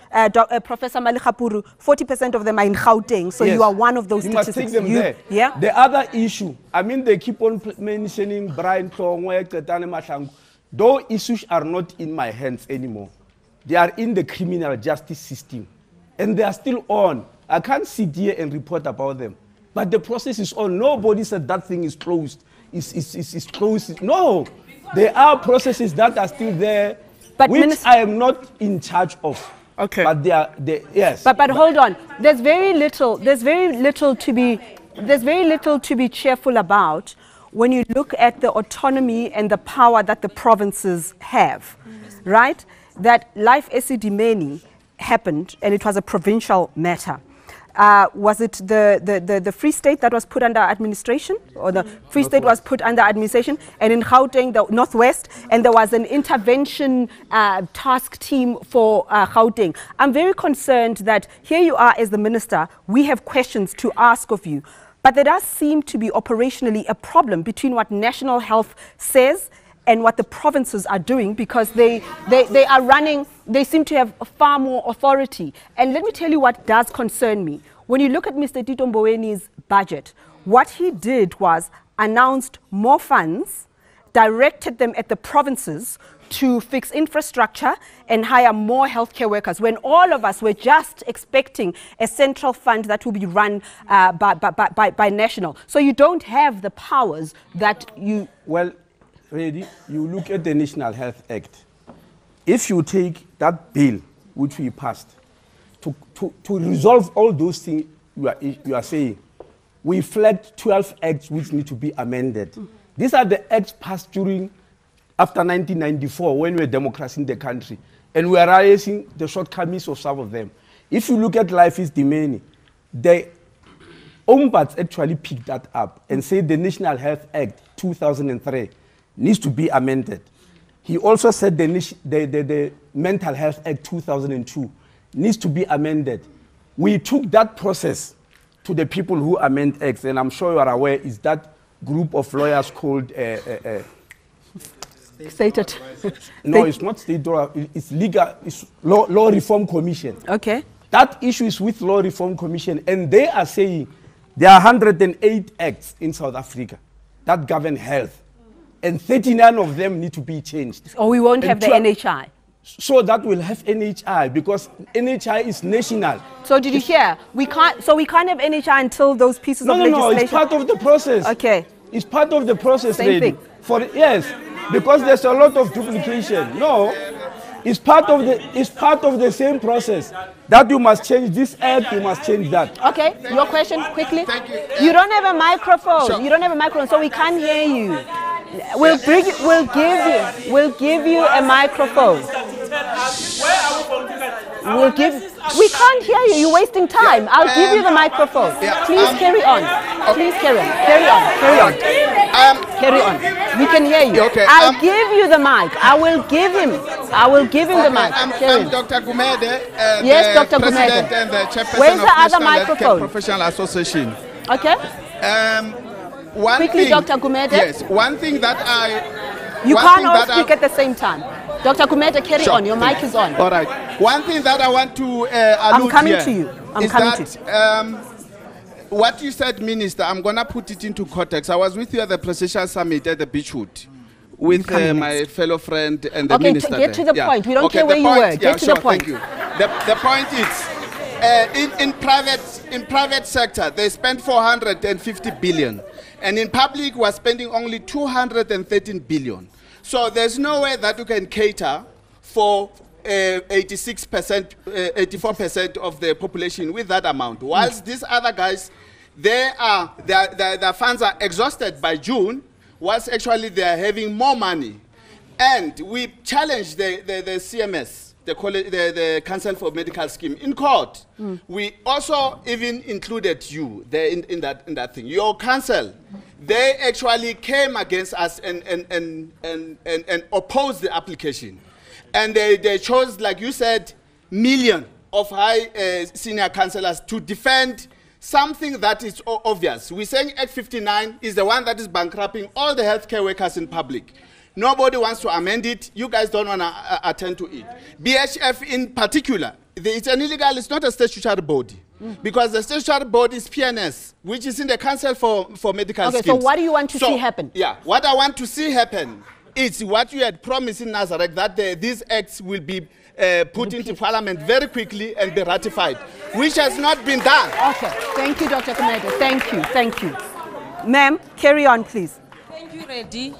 Professor Malihapuru, 40% of them are in Gauteng. So Yes. you are one of those You must statistics. take them there. Yeah? The other issue, I mean, they keep on mentioning Brian Tlongwe, Ketane Mahlangu. Those issues are not in my hands anymore. They are in the criminal justice system. And they are still on. I can't sit here and report about them. But the process is on. Nobody said that thing is closed. It's closed. No. There are processes that are still there, But which I am not in charge of. Okay. But yes. But hold on. There's very little to be cheerful about when you look at the autonomy and the power that the provinces have, right? That Life Esidimeni happened and it was a provincial matter. Was it the Free State that was put under administration, or the Free State was put under administration, and in Gauteng, the Northwest, and there was an intervention task team for Gauteng. I'm very concerned that here you are as the minister, we have questions to ask of you, but there does seem to be operationally a problem between what National Health says and what the provinces are doing, because they are running, they seem to have far more authority. And let me tell you what does concern me. When you look at Mr. Tito Mbowene's budget, what he did was announced more funds, directed them at the provinces to fix infrastructure and hire more healthcare workers, when all of us were just expecting a central fund that will be run by national. So you don't have the powers that you... Well, Ready, you look at the National Health Act. If you take that bill, which we passed, to resolve all those things you are saying, we flagged 12 acts which need to be amended. These are the acts passed after 1994, when we were democracy in the country. And we are raising the shortcomings of some of them. If you look at Life Esidimeni, the Ombuds actually picked that up and said the National Health Act 2003 needs to be amended. He also said the Mental Health Act 2002 needs to be amended. We took that process to the people who amend acts, and I'm sure you are aware, is that group of lawyers called... Stated. No, it's not state law, it's legal, it's law Reform Commission. Okay. That issue is with Law Reform Commission, and they are saying there are 108 acts in South Africa that govern health, and 39 of them need to be changed. Or we won't have the NHI. So that will have NHI, because NHI is national. So did you hear? We can't have NHI until those pieces of legislation... No, it's part of the process. Okay. It's part of the process, Same lady. thing. Yes, because there's a lot of duplication. No, it's part of the same process. That you must change this act, you must change that. Okay, your question quickly. You don't have a microphone. Sure. You don't have a microphone, so we can't hear you. We'll give you a microphone. We can't hear you. You're wasting time. I'll give you the microphone. Please carry on. Please carry on. Carry on. We can hear you. Okay, I'll give you the mic. I will give him the mic. I'm Dr. Gumede, Yes, Dr. President Gumede. and the Chairperson Where's the of other National microphone? Healthcare Professional Association. Okay. Quickly, Dr. Gumede. Yes, one thing that I... You can't all speak at the same time. Dr. Gumede, carry Sure. on. Your mic is on. All right. One thing that I want to allude I'm coming here. to you. is that what you said, Minister, I'm going to put it into context. I was with you at the Presidential Summit at the Beachwood with my fellow friend and the minister. Okay, get to the point. We don't care where you were. Get to the point. Thank you. The point is, in private sector, they spend 450 billion. And in public, we're spending only 213 billion. So there's no way that you can cater for 86%, 84% of the population with that amount. Whilst these other guys, their funds are exhausted by June, whilst actually they are having more money. And we challenged the CMS, the Council for Medical Scheme, in court. We also even included you there in that thing. Your council, they actually came against us and opposed the application. And they chose, like you said, million of high senior councillors to defend something that is obvious. We're saying Act 59 is the one that is bankrupting all the healthcare workers in public. Nobody wants to amend it. You guys don't want to attend to it. BHF in particular, it's an illegal, it's not a statutory body. Because the statutory body is PNS, which is in the Council for Medical Schemes. Okay, so what do you want to see happen? Yeah, what I want to see happen is what you had promised in Nazareth, that these acts will be put into Parliament very quickly and be ratified, which has not been done. Okay, thank you, Dr. Kumede. Thank you. Ma'am, carry on, please. Thank you, Reddy.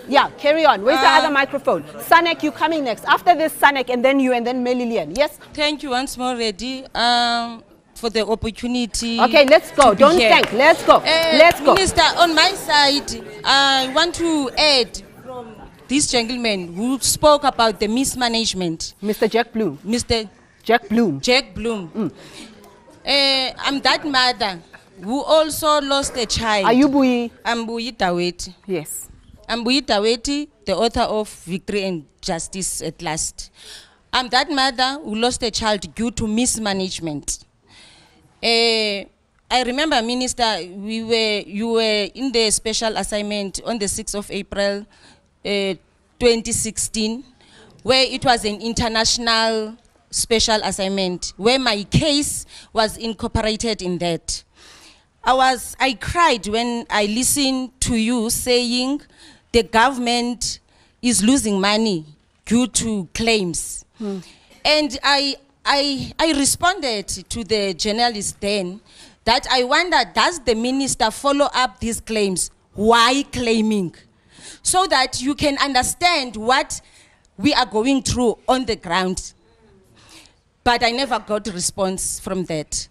Yeah, carry on. Where's the other microphone? Sanek, you coming next. After this, Sanek, and then you, and then Melilian. Yes? Thank you once more, Reddy, for the opportunity. Okay, let's go. Don't thank. Let's go. Let's go. Minister, on my side, I want to add from this gentleman who spoke about the mismanagement. Mr. Jack Bloom. Mr. Jack Bloom. Jack Bloom. I'm that mother who also lost a child. Are you Buyi? I'm Buyi Daweti. Yes. I'm Buyi Daweti, the author of Victory and Justice at Last. I'm that mother who lost a child due to mismanagement. I remember, Minister, you were in the special assignment on the 6th of April 2016, where it was an international special assignment, where my case was incorporated in that. I cried when I listened to you saying the government is losing money due to claims. And I responded to the journalist then that I wonder, does the minister follow up these claims? Why claiming? So that you can understand what we are going through on the ground. But I never got a response from that.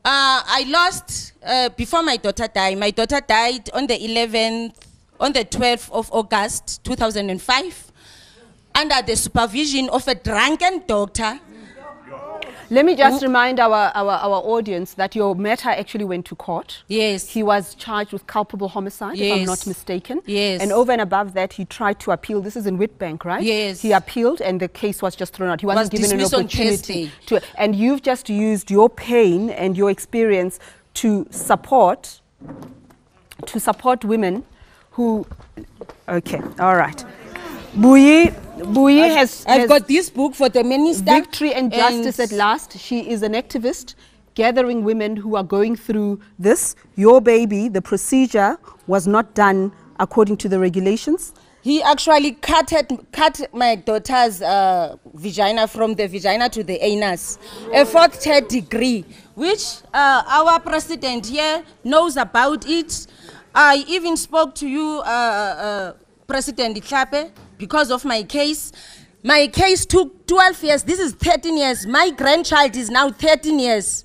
I lost, before my daughter died on the 12th of August 2005, under the supervision of a drunken doctor. Let me just remind our audience that your matter actually went to court. Yes. He was charged with culpable homicide, if I'm not mistaken. Yes. And over and above that, he tried to appeal. This is in Witbank, right? Yes. He appealed and the case was just thrown out. He wasn't given an opportunity to. And you've just used your pain and your experience to support women who... Okay, all right. Buyi has got this book for the minister. Victory and Justice at Last. She is an activist gathering women who are going through this. Your baby, the procedure was not done according to the regulations. He actually cut my daughter's vagina from the vagina to the anus, a 4th degree, which our president here knows about it. I even spoke to you, President Ihlape, because of my case. My case took 12 years. This is 13 years. My grandchild is now 13 years.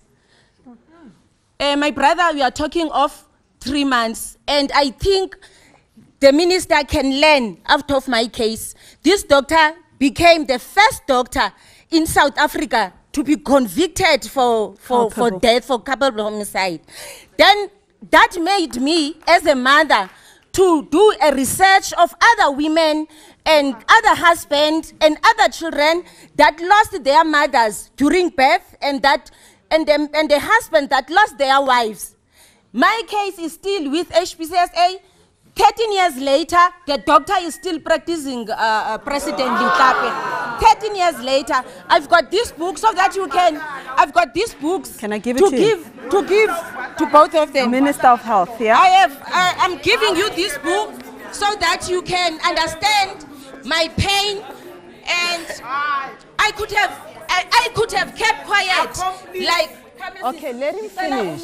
My brother, we are talking of 3 months. And I think the minister can learn out of my case. This doctor became the first doctor in South Africa to be convicted for death, for culpable homicide. Then that made me, as a mother, to do a research of other women and other husbands and other children that lost their mothers during birth, and the husband that lost their wives. My case is still with HPCSA. 13 years later, the doctor is still practicing President Ihlape. 13 years later, I've got this book so that you can, I've got these books. Can I give it to you? To give to both of them. Minister of Health, yeah? I'm giving you this book so that you can understand my pain, and I could have kept quiet, like. Okay, let him finish.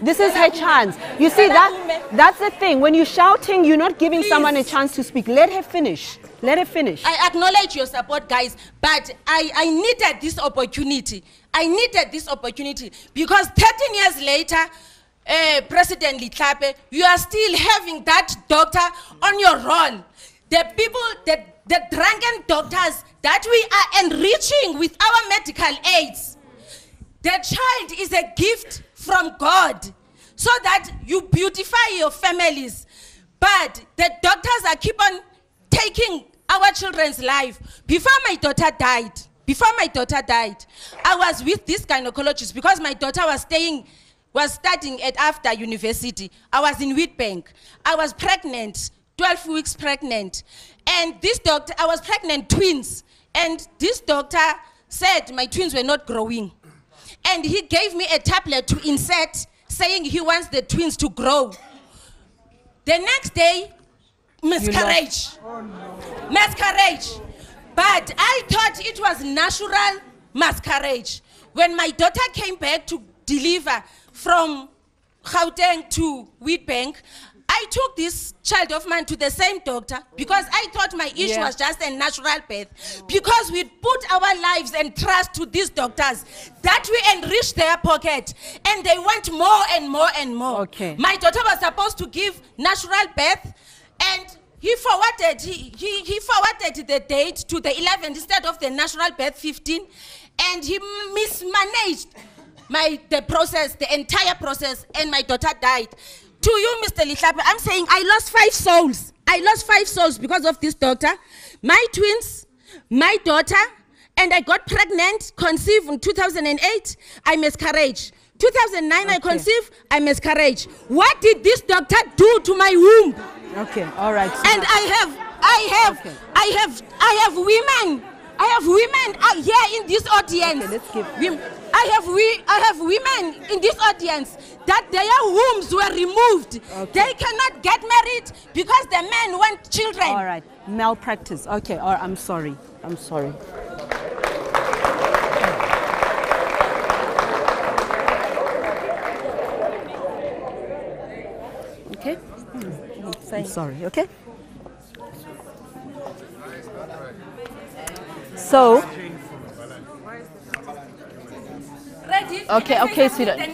This is her chance. You see, that's the thing. When you're shouting, you're not giving someone a chance to speak. Let her finish. Let her finish. I acknowledge your support, guys, but I needed this opportunity. I needed this opportunity because 13 years later, President Litlape, you are still having that doctor on your roll. The people, the drunken doctors that we are enriching with our medical aids. The child is a gift from God so that you beautify your families. But the doctors are keep on taking our children's life. Before my daughter died, I was with this gynecologist because my daughter was studying at After University. I was in Witbank. I was pregnant, 12 weeks pregnant. And this doctor, I was pregnant twins. And this doctor said my twins were not growing. And he gave me a tablet to insert, saying he wants the twins to grow. The next day, miscarriage. Miscarriage. But I thought it was natural miscarriage. When my daughter came back to deliver from Gauteng to Witbank, I took this child of mine to the same doctor because I thought my issue was just a natural birth. Because we put our lives and trust to these doctors that we enrich their pocket and they want more and more and more. Okay. My daughter was supposed to give natural birth and he forwarded the date to the 11th instead of the natural birth 15, and he mismanaged the process, the entire process, and my daughter died. To you, Mr. Litlape, I'm saying I lost 5 souls. I lost 5 souls because of this doctor. My twins, my daughter, and I got pregnant, conceived in 2008, I miscarriage. 2009, I conceived, I miscarriage. What did this doctor do to my womb? Okay, all right. And I have women here in this audience. Okay, let's give. I have women in this audience that their wombs were removed. Okay. They cannot get married because the men want children. All right, malpractice. Okay, all right, I'm sorry. I'm sorry. Okay? I'm sorry, okay? So, okay, sweetheart. The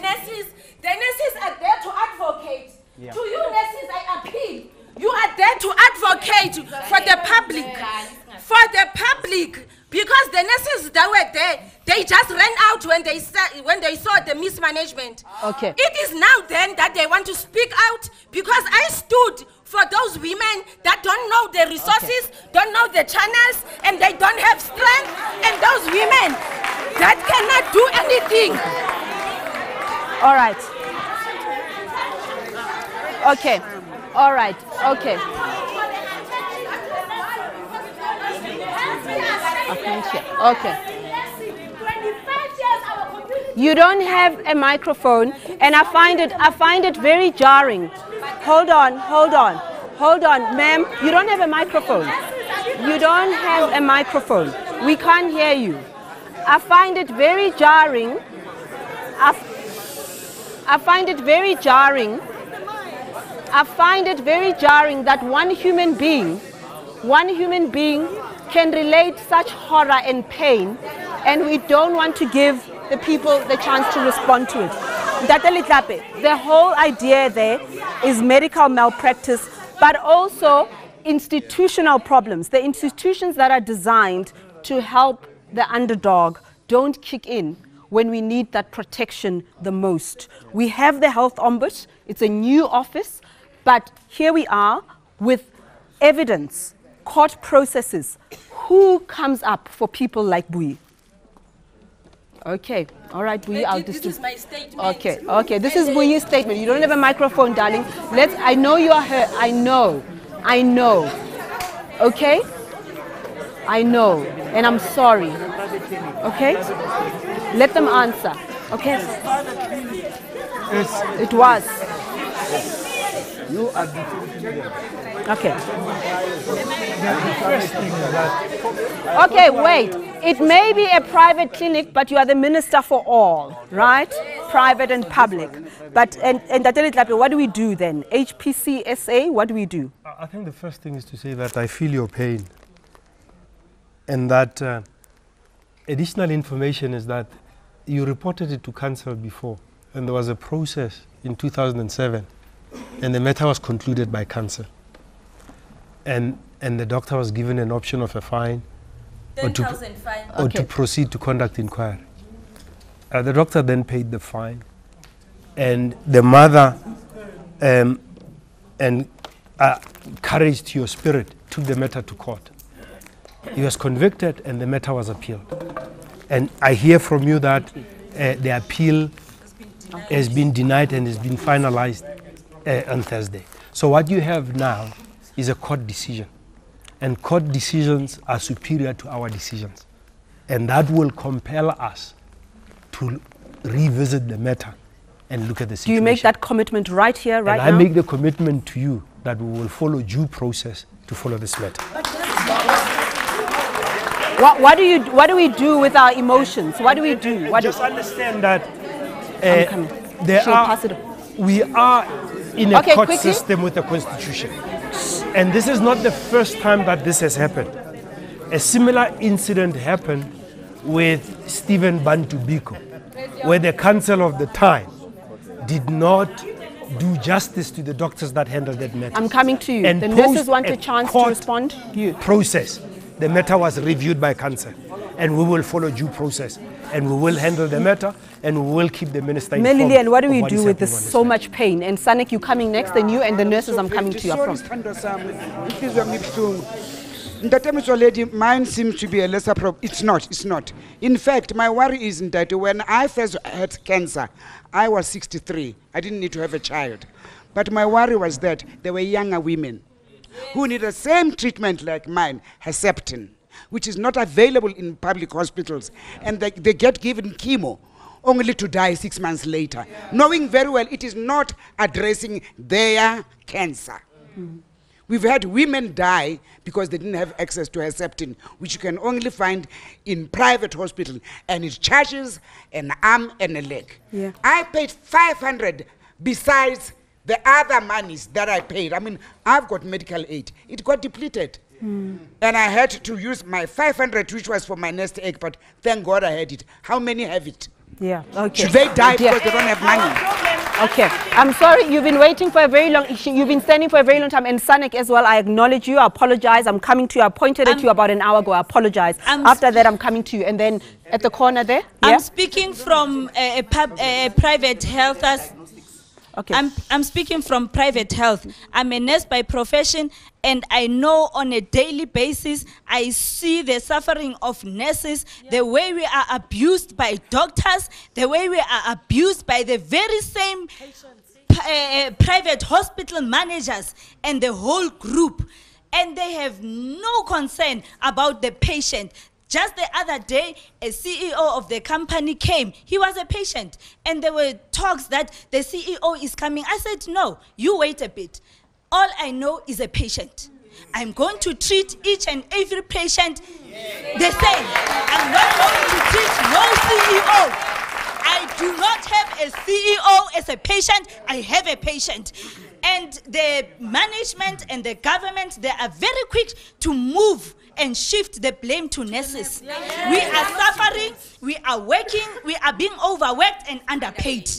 nurses are there to advocate. Yeah. To you nurses, I appeal. You are there to advocate for the public. For the public. Because the nurses that were there, they just ran out when they saw the mismanagement. Okay. It is now then that they want to speak out because I stood for those women that don't know the resources, don't know the channels, and they don't have strength, and those women that cannot do anything. All right. Okay. All right. Okay. Okay. You don't have a microphone, and I find it very jarring. Hold on, ma'am. You don't have a microphone. You don't have a microphone. We can't hear you. I find it very jarring. I find it very jarring. I find it very jarring that one human being can relate such horror and pain, and we don't want to give the people the chance to respond to it. The whole idea there is medical malpractice, but also institutional problems. The institutions that are designed to help the underdog don't kick in when we need that protection the most. We have the Health Ombuds. It's a new office, but here we are with evidence, court processes. Who comes up for people like Bui? Okay, all right, Bui, I'll This is my statement. Okay, this is Bui's statement. You don't have a microphone, darling. I know you are hurt. I know. Okay? I know, and I'm sorry. Okay? Let them answer. Okay? It was. You are Okay. Okay, wait. It may be a private clinic, but you are the minister for all, right? Private and public. But, and what do we do then? HPC SA, what do we do? I think the first thing is to say that I feel your pain. And that additional information is that you reported it to council before, and there was a process in 2007, and the matter was concluded by council. And the doctor was given an option of a fine or to proceed to conduct inquiry. The doctor then paid the fine, and the mother encouraged your spirit, took the matter to court. He was convicted and the matter was appealed. And I hear from you that the appeal has been denied and has been finalized on Thursday. So what you have now is a court decision. And court decisions are superior to our decisions. And that will compel us to revisit the matter and look at the situation. Do you make that commitment right here, right now? I make the commitment to you that we will follow due process to follow this matter. What do we do with our emotions? What do we do? Just understand that we are in a court system with a constitution. And this is not the first time that this has happened. A similar incident happened with Stephen Bantu Biko, where the council of the time did not do justice to the doctors that handled that matter. I'm coming to you. The nurses want a chance to respond. Process. The matter was reviewed by council, and we will follow due process, and we will handle the matter, and we will keep the minister informed. Melilian, what do we do with this so much pain? And Sanek, you coming next, then you and the nurses I'm coming to you from. Mine seems to be a lesser problem. It's not. In fact, my worry is that when I first had cancer, I was 63. I didn't need to have a child. But my worry was that there were younger women who need the same treatment like mine, Herceptin, which is not available in public hospitals. And they get given chemo only to die 6 months later, knowing very well it is not addressing their cancer. We've had women die because they didn't have access to Herceptin, which you can only find in private hospital, and it charges an arm and a leg. Yeah. I paid 500 besides the other monies that I paid. I mean, I've got medical aid. It got depleted. And I had to use my 500, which was for my nest egg, but thank God I had it. How many have it? Yeah, okay. Should they die because they don't have money? Okay, I'm sorry, you've been waiting for a very long, you've been standing for a very long time, and Sanek as well, I acknowledge you, I apologize, I'm coming to you, I pointed at you about an hour ago, I apologize. After that, I'm coming to you, and then at the corner there, I'm speaking from a private health. Okay. I'm speaking from private health. I'm a nurse by profession, and I know on a daily basis, I see the suffering of nurses, the way we are abused by doctors, the way we are abused by the very same private hospital managers and the whole group. And they have no concern about the patient. Just the other day, a CEO of the company came. He was a patient. And there were talks that the CEO is coming. I said, no, you wait a bit. All I know is a patient. I'm going to treat each and every patient the same. I'm not going to treat no CEO. I do not have a CEO as a patient. I have a patient. And the management and the government, they are very quick to move and shift the blame to nurses. We are suffering, we are working, we are being overworked and underpaid.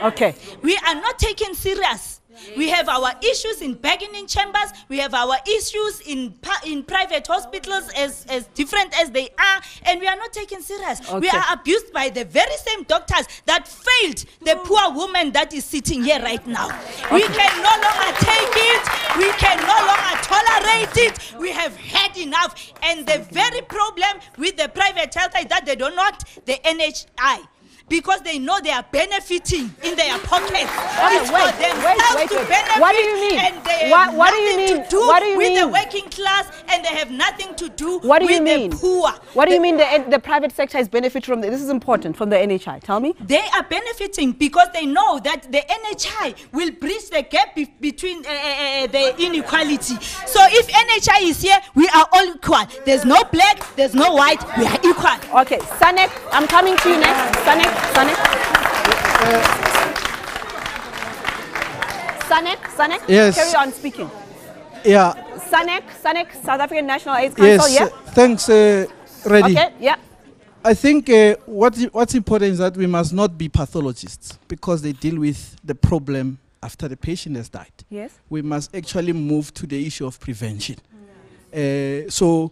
Okay. We are not taken serious. We have our issues in bargaining chambers. We have our issues in private hospitals as different as they are, and we are not taken serious. Okay. We are abused by the very same doctors that failed the poor woman that is sitting here right now. We can no longer take it. We can no longer tolerate it. We have had enough. And the very problem with the private health is that they don't want the NHI. because they know they are benefiting in their pockets. Okay, It's for themselves to benefit. What do you mean? And they What have do you nothing mean? to do What do you with the mean? working class, and they have nothing to do What do with you mean? the poor. What do you mean the private sector has benefited from this is important, from the NHI? Tell me. They are benefiting because they know that the NHI will bridge the gap between the inequality. So if NHI is here, we are all equal. There's no black, there's no white, we are equal. Okay, Sanek, I'm coming to you next. Sanek. Sanek, Yes. carry on speaking. Yeah. Sanek, South African National AIDS Council, Yes. yeah? Thanks, Reddy. Okay, yeah. I think what's important is that we must not be pathologists because they deal with the problem after the patient has died. Yes. We must actually move to the issue of prevention. So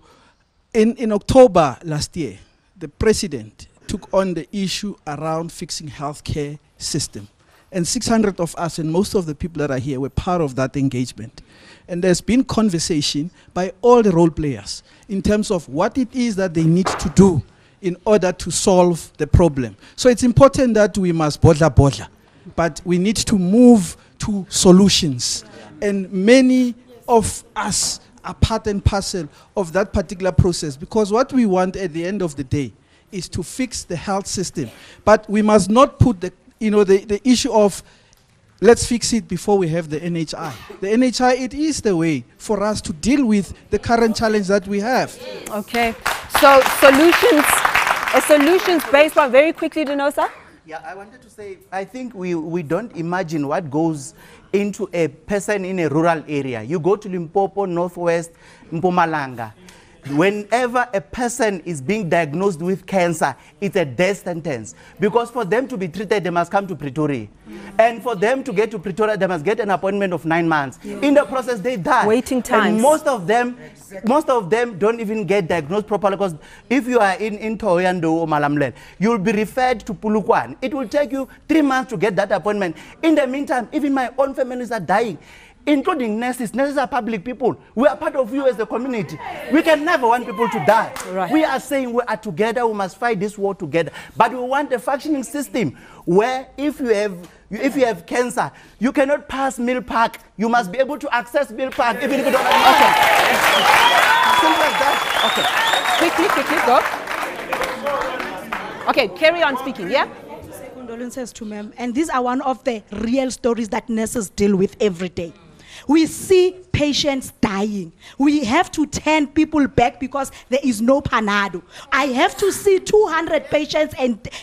in October last year, the president took on the issue around fixing healthcare system. And 600 of us and most of the people that are here were part of that engagement. And there's been conversation by all the role players in terms of what it is that they need to do in order to solve the problem. So it's important that we must bodla, but we need to move to solutions. And many of us are part and parcel of that particular process, because what we want at the end of the day is to fix the health system. But we must not put the issue of let's fix it before we have the NHI. The NHI, it is the way for us to deal with the current challenge that we have. Okay, so a solutions-based one, very quickly, Denosa. Yeah, I wanted to say, I think we don't imagine what goes into a person in a rural area. You go to Limpopo, Northwest, Mpumalanga. Whenever a person is being diagnosed with cancer, it's a death sentence. Because for them to be treated, they must come to Pretoria. And for them to get to Pretoria, they must get an appointment of 9 months. Yeah. In the process, they die. Waiting times. And most of them don't even get diagnosed properly, because if you are in Thohoyandou or Malamulele, you'll be referred to Polokwane. It will take you 3 months to get that appointment. In the meantime, even my own families are dying, including nurses. Nurses are public people. We are part of you as a community. We can never want people to die. Right. We are saying we are together, we must fight this war together. But we want a functioning system where if you have cancer, you cannot pass Mill Park. You must be able to access Mill Park even if you don't have Okay. Simple as that. Quickly, go. Okay, carry on speaking, yeah? Condolences to ma'am. And these are one of the real stories that nurses deal with every day. We see patients dying. We have to turn people back because there is no Panado. I have to see 200 patients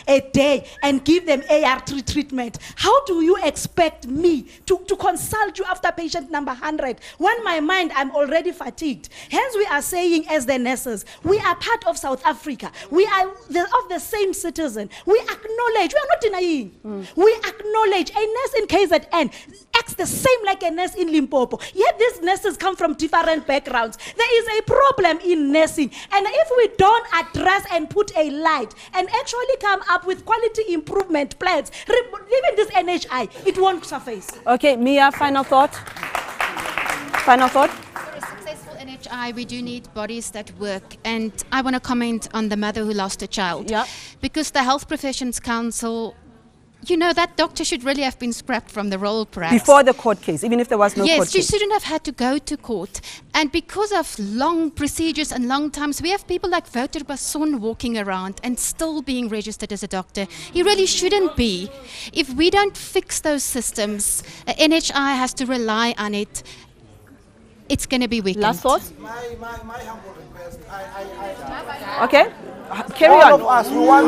a day and give them AR3 treatment. How do you expect me to consult you after patient number 100? When my mind, I'm already fatigued. Hence we are saying as the nurses, we are part of South Africa. We are of the same citizen. We acknowledge, we are not denying. We acknowledge a nurse in KZN acts the same like a nurse in Limpopo. Yet these nurses come from different backgrounds. There is a problem in nursing. And if we don't address and put a light and actually come up with quality improvement plans, even this NHI, it won't surface. Okay, Mia, final thought? Final thought? For a successful NHI, we do need bodies that work. And I want to comment on the mother who lost a child. Yeah. Because the Health Professions Council, you know, that doctor should really have been scrapped from the role, perhaps. Before the court case, even if there was no court Yes, she case. shouldn't have had to go to court. And because of long procedures and long times, we have people like Wouter Basson walking around and still being registered as a doctor. He really shouldn't be. If we don't fix those systems, NHI has to rely on it. It's going to be weakened. Last thoughts? My humble request. Okay, carry All on. of us, we want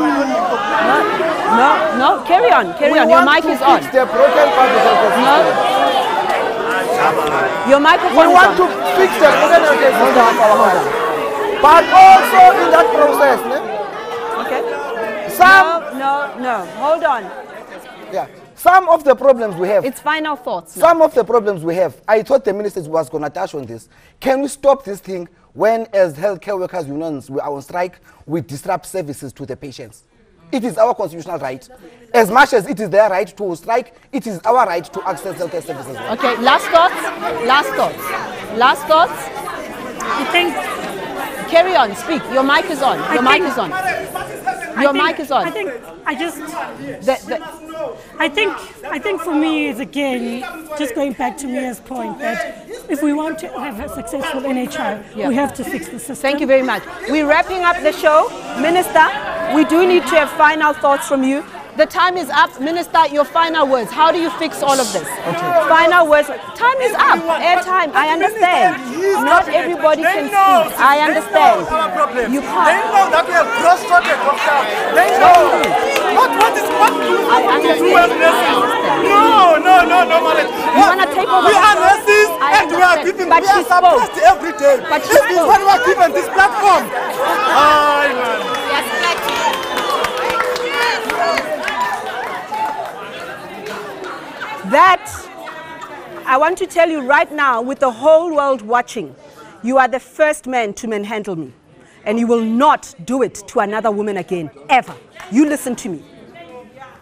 No, carry on. Your mic is on. The broken public health system. Your microphone We is want on. to fix the broken health system of our country. But also in that process, Okay. No. Hold on. Yeah. Some of the problems we have. It's final thoughts. Some of the problems we have. I thought the minister was going to touch on this. Can we stop this thing when, as healthcare workers unions, we are on strike, we disrupt services to the patients? It is our constitutional right. As much as it is their right to strike, it is our right to access healthcare services. Okay, last thoughts. Carry on, speak. Your mic is on. Your mic is on. I think for me is again just going back to Mia's point that if we want to have a successful NHI, we have to fix the system. Thank you very much. We're wrapping up the show. Minister, we do need to have final thoughts from you. The time is up. Minister, your final words. How do you fix all of this? Okay. Final words. Time is up. Airtime. I understand. Not everybody can speak. I understand. You can't. They know that we have cross-shotted doctors. They know. What is what to do as nurses? No, Malet. You want to take over? We are nurses and we are giving. We are suppressed every day. But this is what we are given this platform. That, I want to tell you right now, with the whole world watching, you are the first man to manhandle me. And you will not do it to another woman again, ever. You listen to me.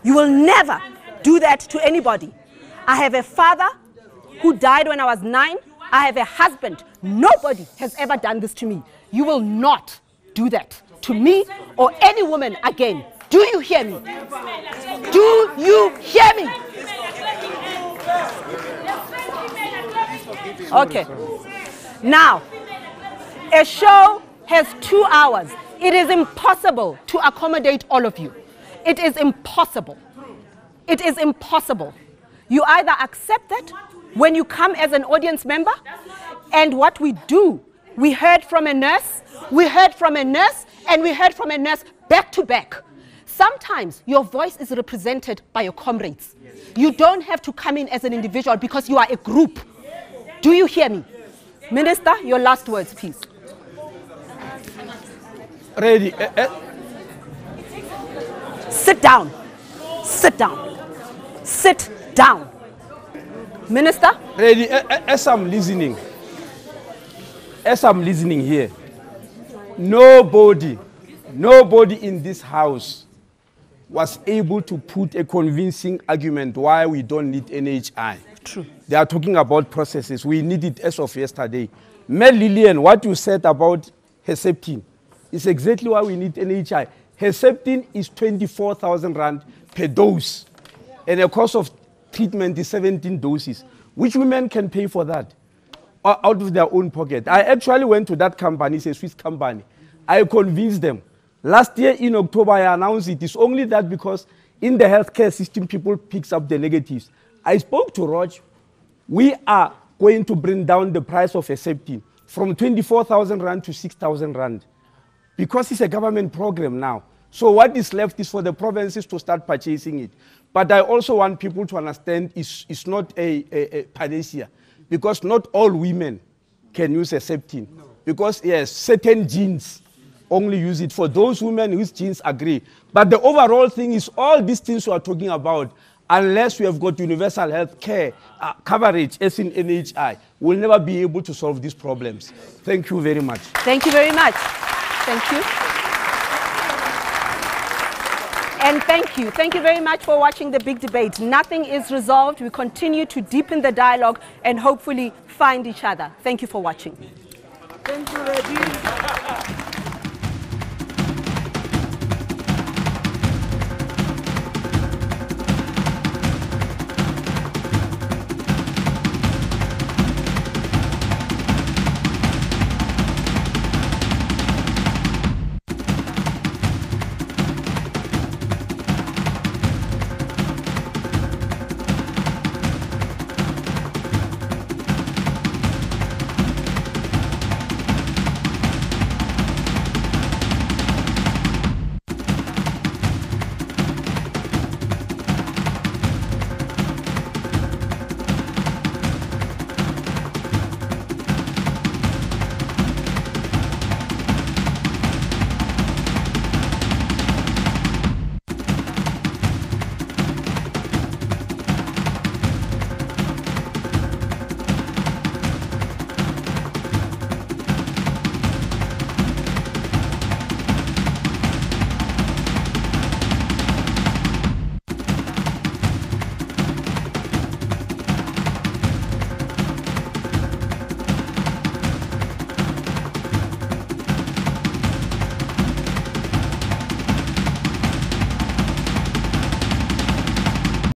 You will never do that to anybody. I have a father who died when I was 9. I have a husband. Nobody has ever done this to me. You will not do that to me or any woman again. Do you hear me? Do you hear me? Okay. Now, a show has 2 hours. It is impossible to accommodate all of you. It is impossible. It is impossible. You either accept that when you come as an audience member, and what we do, we heard from a nurse, and we heard from a nurse back to back. Sometimes your voice is represented by your comrades. You don't have to come in as an individual because you are a group. Do you hear me? Minister, your last words, please. Ready. Sit down. Sit down. Sit down. Minister? Ready. As I'm listening here, nobody in this house was able to put a convincing argument why we don't need NHI. True. They are talking about processes. We need it as of yesterday. Mel Lillian, what you said about Herceptin is exactly why we need NHI. Herceptin is 24,000 rand per dose. And the cost of treatment is 17 doses. Which women can pay for that out of their own pocket? I actually went to that company, it's a Swiss company. I convinced them. Last year in October, I announced it. It's only that because in the healthcare system, people picks up the negatives. I spoke to Rog. We are going to bring down the price of Herceptin from 24,000 rand to 6,000 rand because it's a government program now. So what is left is for the provinces to start purchasing it. But I also want people to understand it's not a panacea because not all women can use Herceptin. Because yes, certain genes only use it for those women whose genes agree. But the overall thing is all these things we are talking about, unless we have got universal health care coverage as in NHI, we'll never be able to solve these problems. Thank you very much. Thank you very much. Thank you. And thank you. Thank you very much for watching the big debate. Nothing is resolved. We continue to deepen the dialogue and hopefully find each other. Thank you for watching. Thank you, Reggie.